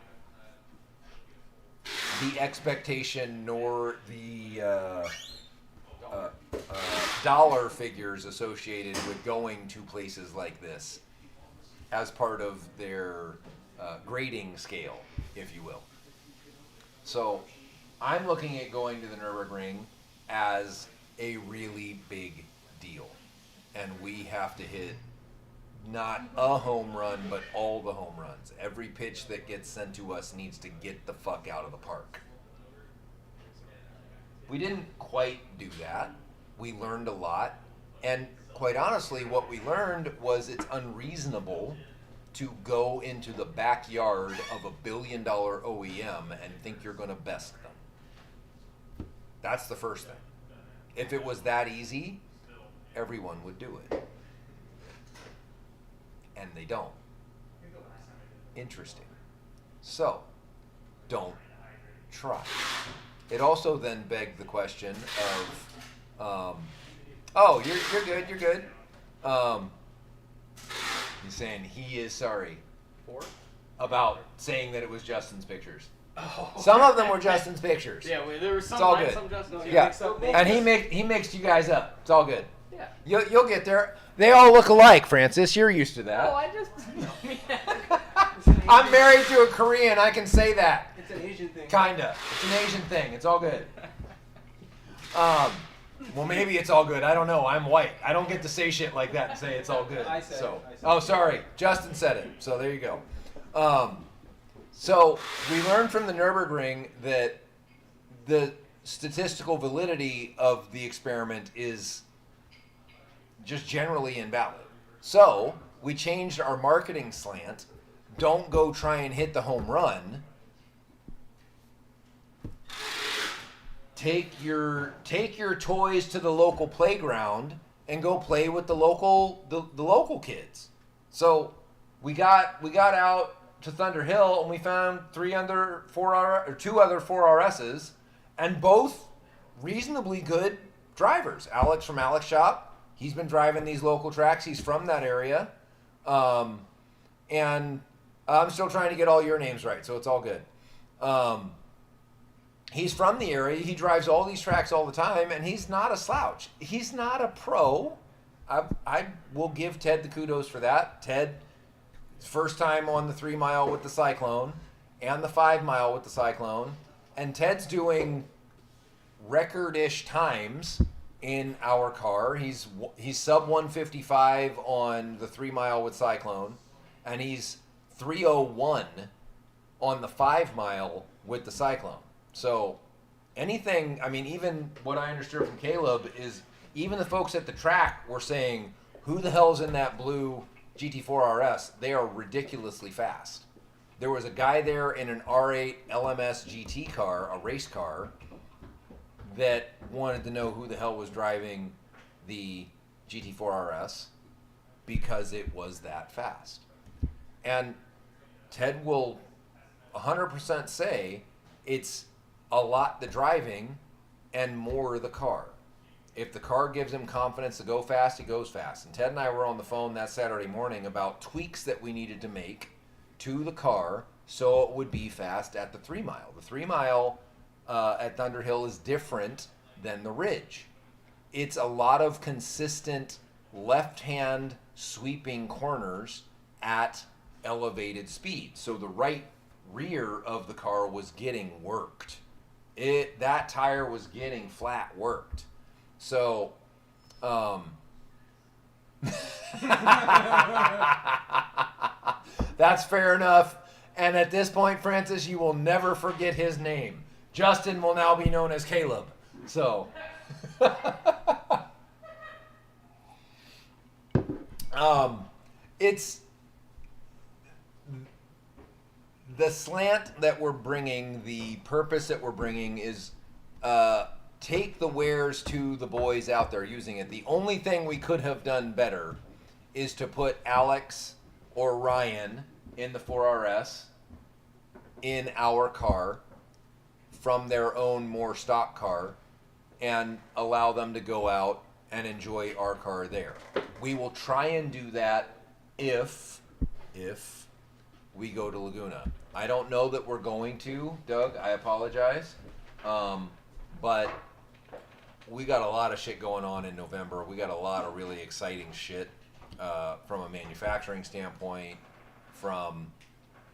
the expectation nor the dollar figures associated with going to places like this as part of their grading scale, if you will. So I'm looking at going to the Nürburgring as a really big deal. And we have to hit not a home run, but all the home runs. Every pitch that gets sent to us needs to get the fuck out of the park. We didn't quite do that. We learned a lot. And quite honestly, what we learned was it's unreasonable to go into the backyard of $1 billion OEM and think you're going to best them. That's the first thing. If it was that easy, everyone would do it. And they don't. Interesting. So, don't try. It also then begged the question of, oh, you're good. He's saying he is sorry about saying that it was Justin's pictures. Oh. Some of them were Justin's pictures. Yeah, there was some It's all mine, good. some Justin's. Yeah, and he mixed you guys up. It's all good. Yeah. You'll get there. They all look alike, Francis. You're used to Oh, that. I just. I'm married to a Korean. I can say that. It's an Asian thing. Kinda. It's an Asian thing. It's all good. Well, maybe it's all good. I don't know. I'm white. I don't get to say shit like that and say it's all good. I said so. it. Oh, sorry. Justin said it. So there you go. So we learned from the Nürburgring that the statistical validity of the experiment is just generally invalid. So we changed our marketing slant. Don't go try and hit the home run. Take your toys to the local playground and go play with the local kids. So we got out to Thunder Hill and we found two other 4RSs, and both reasonably good drivers. Alex from Alex Shop, he's been driving these local tracks. He's from that area, and I'm still trying to get all your names right, so it's all good. He's from the area. He drives all these tracks all the time, and he's not a slouch. He's not a pro. I will give Ted the kudos for that. Ted, first time on the 3 mile with the Cyclone and the 5 mile with the Cyclone, and Ted's doing record-ish times in our car. He's sub 155 on the 3 mile with Cyclone, and he's 301 on the 5 mile with the Cyclone. So anything, I mean, even what I understood from Caleb is even the folks at the track were saying, who the hell's in that blue GT4 RS? They are ridiculously fast. There was a guy there in an R8 LMS GT car, a race car, that wanted to know who the hell was driving the GT4 RS because it was that fast. And Ted will 100% say it's a lot the driving and more the car. If the car gives him confidence to go fast, he goes fast. And Ted and I were on the phone that Saturday morning about tweaks that we needed to make to the car so it would be fast at the 3 mile. The 3 mile at Thunder Hill is different than the Ridge. It's a lot of consistent left-hand sweeping corners at elevated speed. So the right rear of the car was getting worked. That tire was getting flat worked. So, that's fair enough. And at this point, Francis, you will never forget his name. Justin will now be known as Caleb. So, it's the slant that we're bringing, the purpose that we're bringing is take the wares to the boys out there using it. The only thing we could have done better is to put Alex or Ryan in the 4RS in our car from their own more stock car and allow them to go out and enjoy our car there. We will try and do that if we go to Laguna. I don't know that we're going to, Doug. I apologize. But we got a lot of shit going on in November. We got a lot of really exciting shit from a manufacturing standpoint, from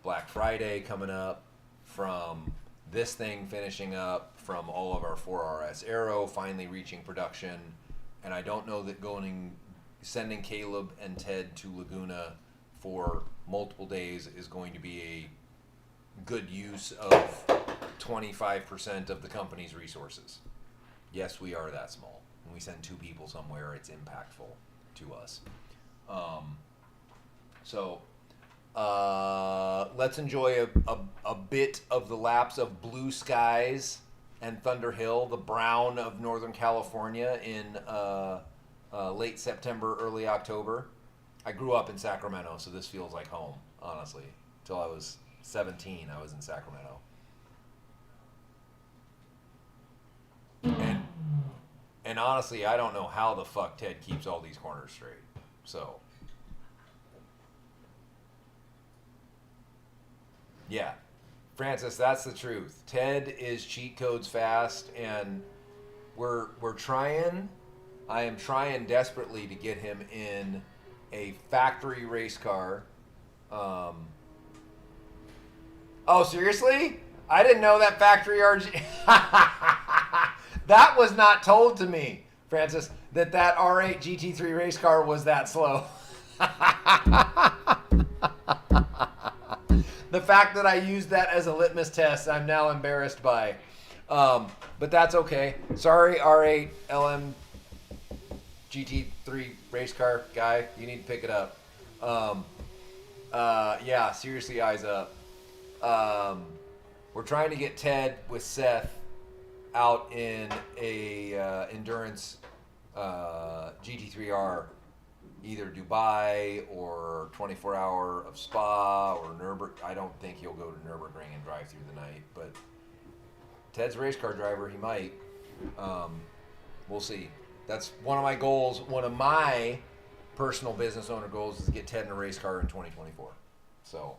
Black Friday coming up, from this thing finishing up, from all of our 4RS Aero finally reaching production. And I don't know that sending Caleb and Ted to Laguna for multiple days is going to be a good use of 25% of the company's resources. Yes, we are that small. When we send 2 people somewhere, it's impactful to us. Let's enjoy a bit of the lapse of blue skies and Thunder Hill, the brown of Northern California in late September, early October. I grew up in Sacramento, so this feels like home, honestly. Till I was 17, I was in Sacramento. And honestly, I don't know how the fuck Ted keeps all these corners straight. So, yeah. Francis, that's the truth. Ted is cheat codes fast, and we're trying. I am trying desperately to get him in a factory race car. Oh, seriously? I didn't know that factory RG. That was not told to me, Francis, that R8 GT3 race car was that slow. The fact that I used that as a litmus test, I'm now embarrassed by. But that's okay. Sorry, R8 LM GT3 race car guy. You need to pick it up. Yeah, seriously, eyes up. We're trying to get Ted with Seth out in a endurance GT3R, either Dubai or 24-hour of Spa or Nürburgring. I don't think he'll go to Nürburgring and drive through the night, but Ted's a race car driver. He might. We'll see. That's one of my goals. One of my personal business owner goals is to get Ted in a race car in 2024. So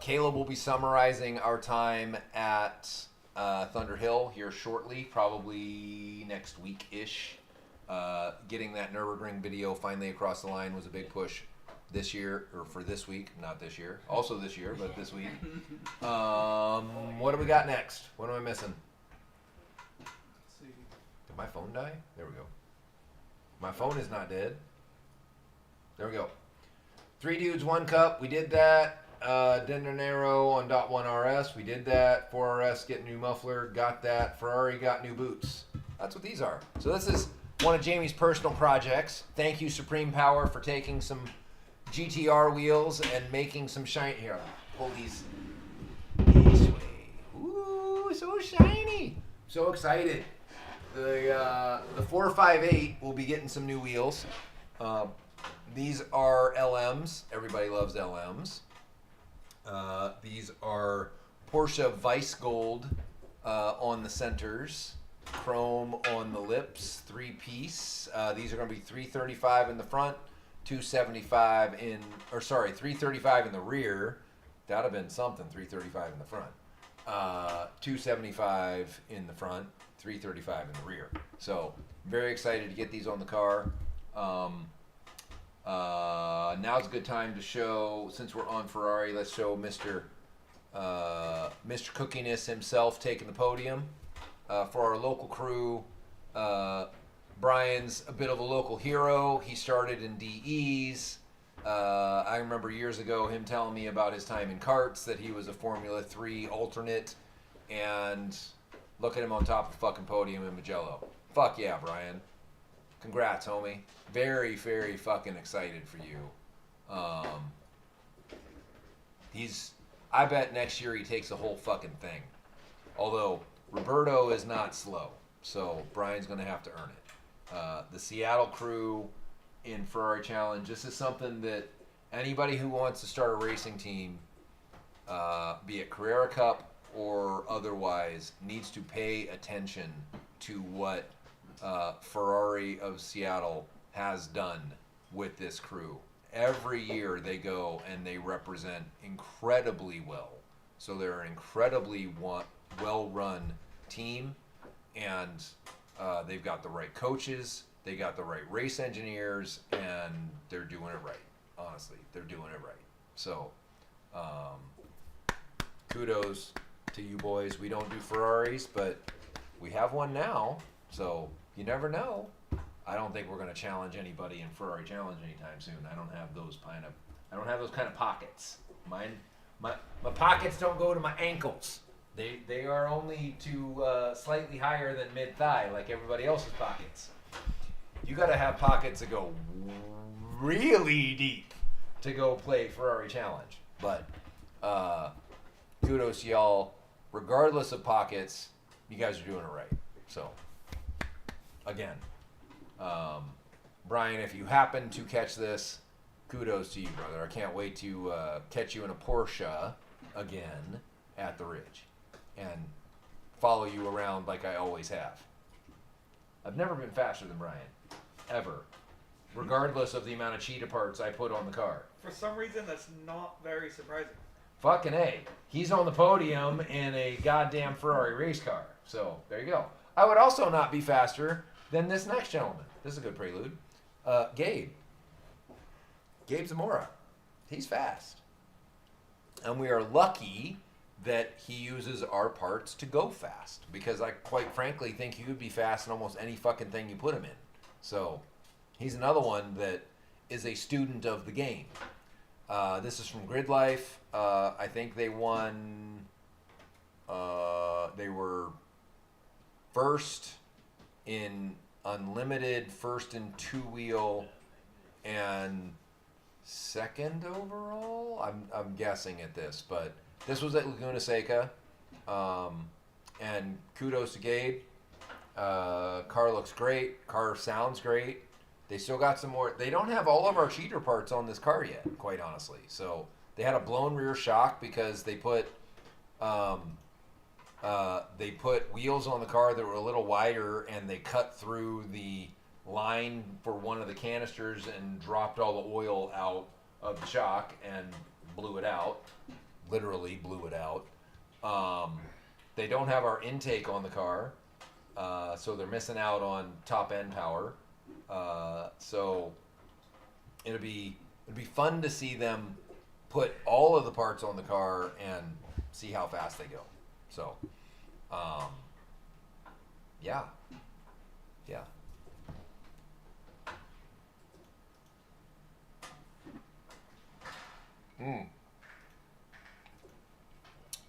Caleb will be summarizing our time at Thunder Hill here shortly, probably next week-ish. Getting that Nürburgring video finally across the line was a big push this year, or for this week, not this year. Also this year, but this week. What do we got next? What am I missing? Let's see. Did my phone die? There we go. My phone is not dead. There we go. 3 dudes, 1 cup. We did that. Dendanero on .1 RS. We did that. 4RS get new muffler. Got that. Ferrari got new boots. That's what these are. So this is one of Jamie's personal projects. Thank you, Supreme Power, for taking some GTR wheels and making some shine. Here, pull these this way. Ooh, so shiny. So excited. The 458 will be getting some new wheels. These are LMs. Everybody loves LMs. These are Porsche Vice Gold on the centers, chrome on the lips, 3-piece. These are going to be 335 in the front, 275 in, or sorry, 335 in the rear. That'd have been something. 335 in the front, 275 in the front, 335 in the rear. So very excited to get these on the car. Now's a good time to show, since we're on Ferrari, let's show Mr. Cookiness himself taking the podium. For our local crew, Brian's a bit of a local hero. He started in DEs. I remember years ago him telling me about his time in karts, that he was a Formula 3 alternate, and look at him on top of the fucking podium in Mugello. Fuck yeah, Brian. Congrats, homie. Very, very fucking excited for you. I bet next year he takes the whole fucking thing. Although Roberto is not slow, so Brian's going to have to earn it. The Seattle crew, in Ferrari Challenge. This is something that anybody who wants to start a racing team, be it Carrera Cup or otherwise, needs to pay attention to what Ferrari of Seattle has done with this crew. Every year they go and they represent incredibly well. So they're an incredibly well-run team, and they've got the right coaches, they got the right race engineers, and they're doing it right. Honestly, they're doing it right. So, kudos to you boys. We don't do Ferraris, but we have one now, so you never know. I don't think we're going to challenge anybody in Ferrari Challenge anytime soon. I don't have those kind of pockets. My pockets don't go to my ankles. They are only to slightly higher than mid thigh, like everybody else's pockets. You got to have pockets that go really deep to go play Ferrari Challenge. But kudos to y'all. Regardless of pockets, you guys are doing it right. So, again, Brian, if you happen to catch this, kudos to you, brother. I can't wait to catch you in a Porsche again at the Ridge and follow you around like I always have. I've never been faster than Brian, ever, regardless of the amount of cheetah parts I put on the car. For some reason, that's not very surprising. Fucking A. He's on the podium in a goddamn Ferrari race car. So, there you go. I would also not be faster than this next gentleman. This is a good prelude. Gabe. Gabe Zamora. He's fast. And we are lucky that he uses our parts to go fast. Because I quite frankly think he would be fast in almost any fucking thing you put him in. So, he's another one that is a student of the game. This is from Grid Life. I think they won. They were first in unlimited, first in two-wheel, and second overall. I'm guessing at this, but this was at Laguna Seca. And kudos to Gabe. Car looks great. Car sounds great. They still got some more. They don't have all of our cheater parts on this car yet, quite honestly. So they had a blown rear shock because they put wheels on the car that were a little wider, and they cut through the line for one of the canisters and dropped all the oil out of the shock and blew it out. Literally blew it out. They don't have our intake on the car, so they're missing out on top end power. So it'll be fun to see them put all of the parts on the car and see how fast they go. So, yeah.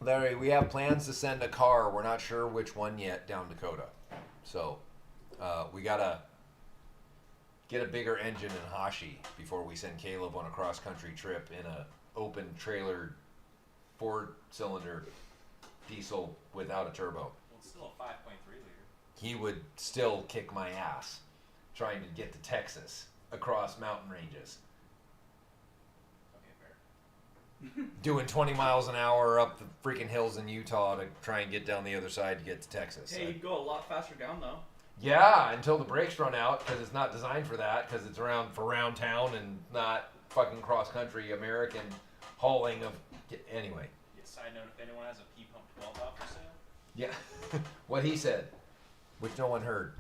Larry, we have plans to send a car. We're not sure which one yet down Dakota. So, we gotta get a bigger engine in Hashi before we send Caleb on a cross-country trip in a open trailer 4-cylinder diesel without a turbo. Well, it's still a 5.3 liter. He would still kick my ass trying to get to Texas across mountain ranges. Okay, fair. Doing 20 miles an hour up the freaking hills in Utah to try and get down the other side to get to Texas. Hey, you'd go a lot faster down, though. Yeah, until the brakes run out, because it's not designed for that, because it's around town and not fucking cross-country American hauling of... Anyway. Yeah, side note, if anyone has a P-Pump 12 out for sale. Yeah, what he said, which no one heard.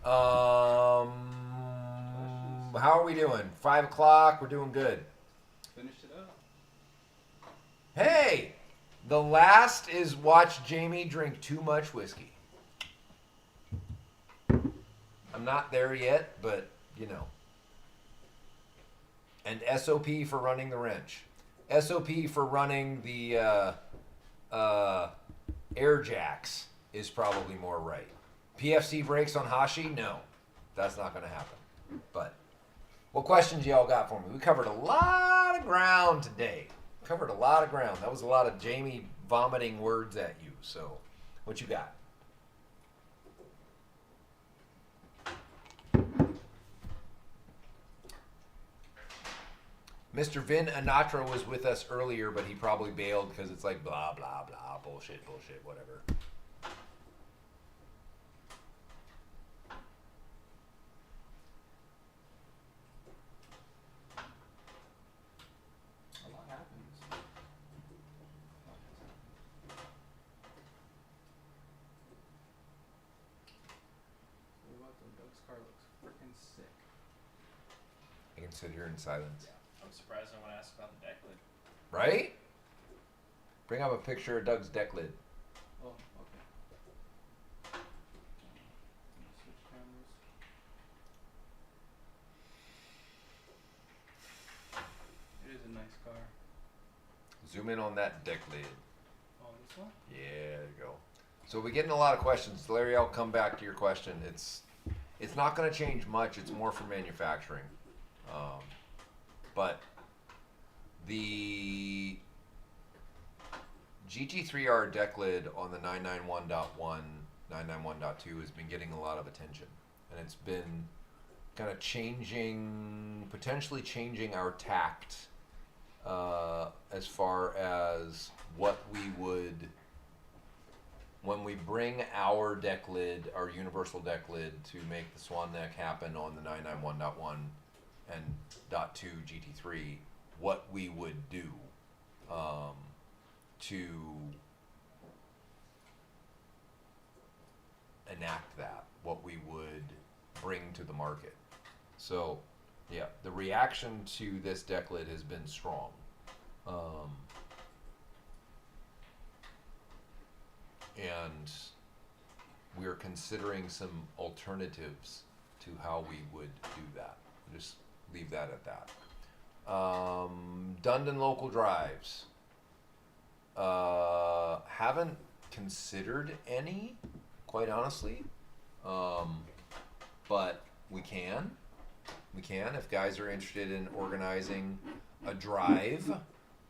How are we doing? 5 o'clock, we're doing good. Finished it up. Hey, the last is watch Jamie drink too much whiskey. I'm not there yet, but, you know. And SOP for running the wrench. SOP for running the air jacks is probably more right. PFC brakes on Hashi? No. That's not going to happen. But what questions y'all got for me? We covered a lot of ground today. Covered a lot of ground. That was a lot of Jamie vomiting words at you. So what you got? Mr. Vin Anatra was with us earlier, but he probably bailed because it's like blah, blah, blah, bullshit, whatever. A lot happens. Doug's car looks freaking sick. I can sit here in silence. I'm surprised no one asked about the deck lid. Right? Bring up a picture of Doug's deck lid. Oh, okay. Switch cameras. It is a nice car. Zoom in on that deck lid. Oh, this one? Yeah, there you go. So we're getting a lot of questions. Larry, I'll come back to your question. It's not going to change much. It's more for manufacturing. But the GT3R deck lid on the 991.1, 991.2 has been getting a lot of attention. And it's been kind of potentially changing our tact as far as what we would, when we bring our deck lid, our universal deck lid, to make the swan neck happen on the 991.1 and .2 GT3, what we would do to enact that, what we would bring to the market. So, yeah, the reaction to this deck lid has been strong. And we're considering some alternatives to how we would do that. Just leave that at that. Dundon local drives. Haven't considered any, quite honestly. But we can. We can if guys are interested in organizing a drive.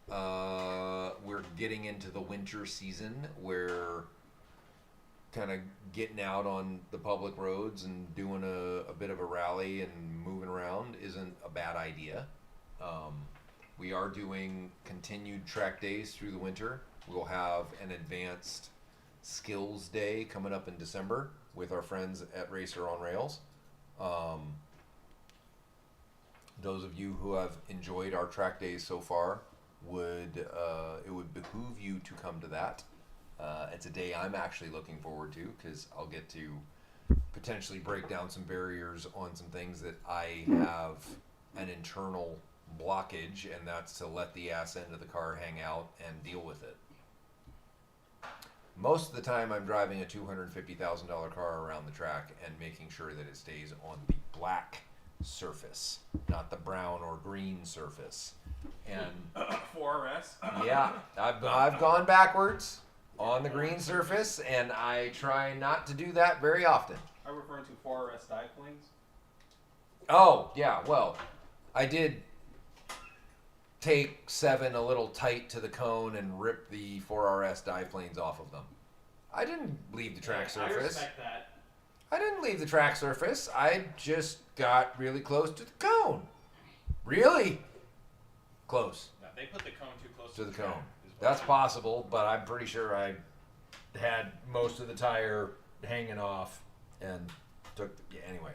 We're getting into the winter season where kind of getting out on the public roads and doing a bit of a rally and moving around isn't a bad idea. We are doing continued track days through the winter. We'll have an advanced skills day coming up in December with our friends at Racer on Rails. Those of you who have enjoyed our track days so far it would behoove you to come to that. It's a day I'm actually looking forward to because I'll get to potentially break down some barriers on some things that I have an internal blockage, and that's to let the ass end of the car hang out and deal with it. Most of the time I'm driving a $250,000 car around the track and making sure that it stays on the black surface, not the brown or green surface. And 4RS. yeah, I've gone backwards on the green surface, and I try not to do that very often. I'm referring to 4RS dive planes. Oh, yeah, well, I did take 7 a little tight to the cone and rip the 4RS dive planes off of them. I didn't leave the track surface. I respect that. I didn't leave the track surface. I just got really close to the cone. Really close No, they put the cone too close to the track, cone. is what That's I- possible, but I'm pretty sure I had most of the tire hanging off and took. Yeah, anyway,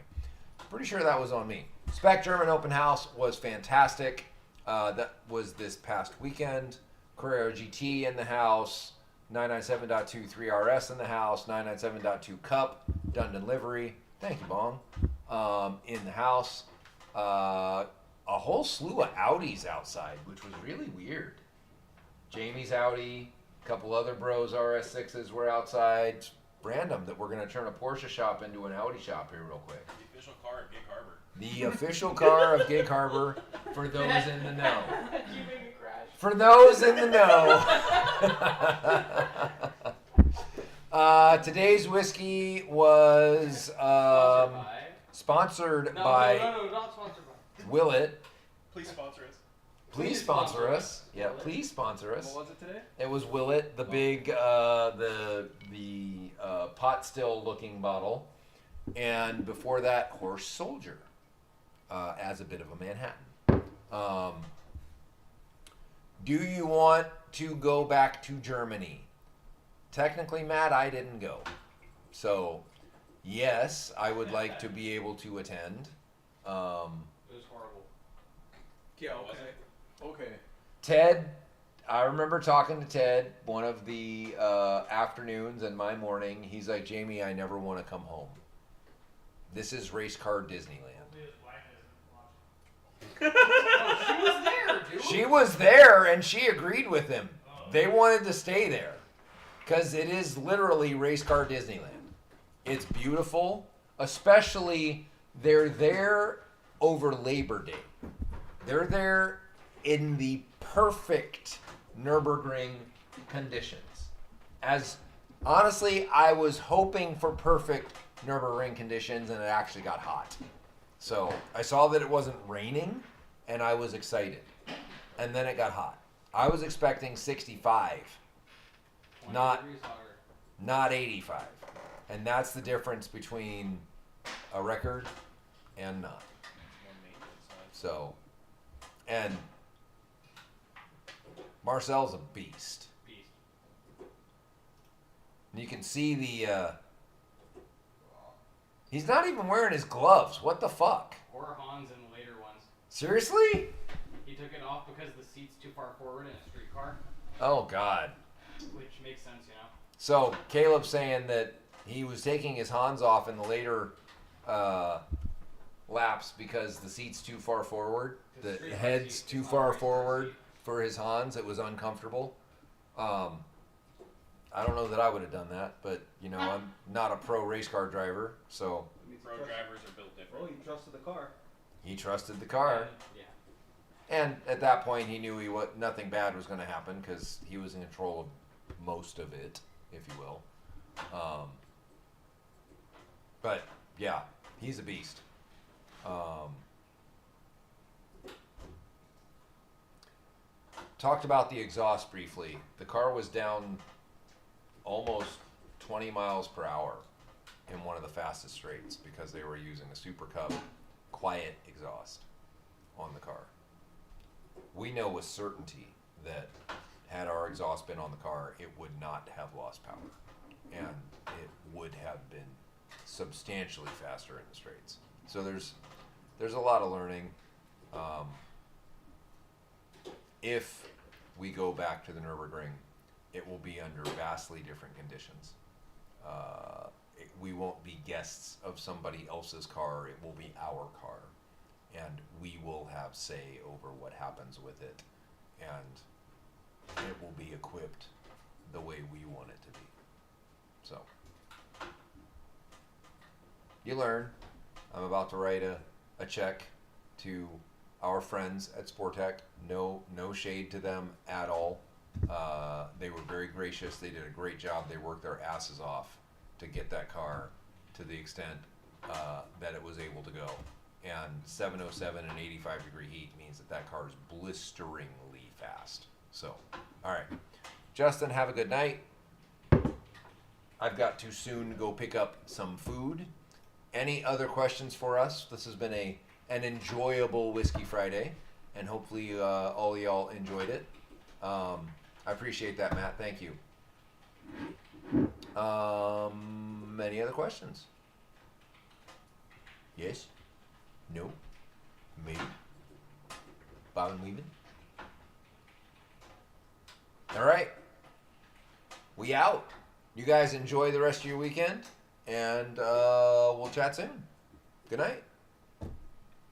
pretty sure that was on me. Spec German Open House was fantastic. That was this past weekend. Carrera GT in the house. 997.2 3RS in the house. 997.2 Cup. Dundon livery. Thank you, Bong. In the house. A whole slew of Audis outside, which was really weird. Jamie's Audi, a couple other bros RS6s were outside. It's random that we're going to turn a Porsche shop into an Audi shop here real quick. The official car at Gig Harbor. The official car of Gig Harbor for those in the know. You made me crash. For those in the know. Today's whiskey was sponsored by No, not sponsored by. Willet. Please sponsor us. Please sponsor us. Yeah, please sponsor us. What was it today? It was Willet, the big, the pot still looking bottle, and before that, Horse Soldier, as a bit of a Manhattan. Do you want to go back to Germany? Technically, Matt, I didn't go. So, yes, I would like to be able to attend. It was horrible. Yeah, okay. Ted, I remember talking to Ted one of the afternoons and my morning. He's like, Jamie, I never want to come home. This is race car Disneyland. Oh, she was there, dude. She was there and she agreed with him. They wanted to stay there because it is literally race car Disneyland. It's beautiful, especially they're there over Labor Day. They're there in the perfect Nürburgring conditions. As honestly, I was hoping for perfect Nürburgring conditions and it actually got hot. So I saw that it wasn't raining and I was excited. And then it got hot. I was expecting 65, 20 not degrees hotter. not 85. And that's the difference between a record and not. More maintenance on it. So, and Marcel's a beast. Beast. You can see the, he's not even wearing his gloves. What the fuck? Or Hans in the later ones. Seriously? He took it off because the seat's too far forward in a streetcar, Oh, God. which makes sense, you know. So, Caleb's saying that he was taking his Hans off in the later laps because the seat's too far forward. The streetcar head's seat, too it's not far a race car forward seat. for his Hans. It was uncomfortable. I don't know that I would have done that, but, you know, I'm not a pro race car driver, so Pro drivers are built Well, different. you trusted the car. he trusted the car. Yeah. And at that point, he knew nothing bad was going to happen because he was in control of most of it, if you will. But yeah, he's a beast. Talked about the exhaust briefly. The car was down almost 20 miles per hour in one of the fastest straights because they were using a Super Cub quiet exhaust on the car. We know with certainty that had our exhaust been on the car, it would not have lost power. And it would have been substantially faster in the straights. So there's a lot of learning. If we go back to the Nürburgring, it will be under vastly different conditions. We won't be guests of somebody else's car. It will be our car. And we will have say over what happens with it. And it will be equipped the way we want it to be. So, you learn. I'm about to write a check to our friends at Sportec. No shade to them at all. They were very gracious. They did a great job. They worked their asses off to get that car to the extent that it was able to go. And 707 and 85 degree heat means that car is blisteringly fast. So, all right. Justin, have a good night. I've got to soon go pick up some food. Any other questions for us? This has been an enjoyable Whiskey Friday, and hopefully all y'all enjoyed it. I appreciate that, Matt. Thank you. Any other questions? Yes? No? Maybe? Bob and weaving? All right. We out. You guys enjoy the rest of your weekend, and we'll chat soon. Good night.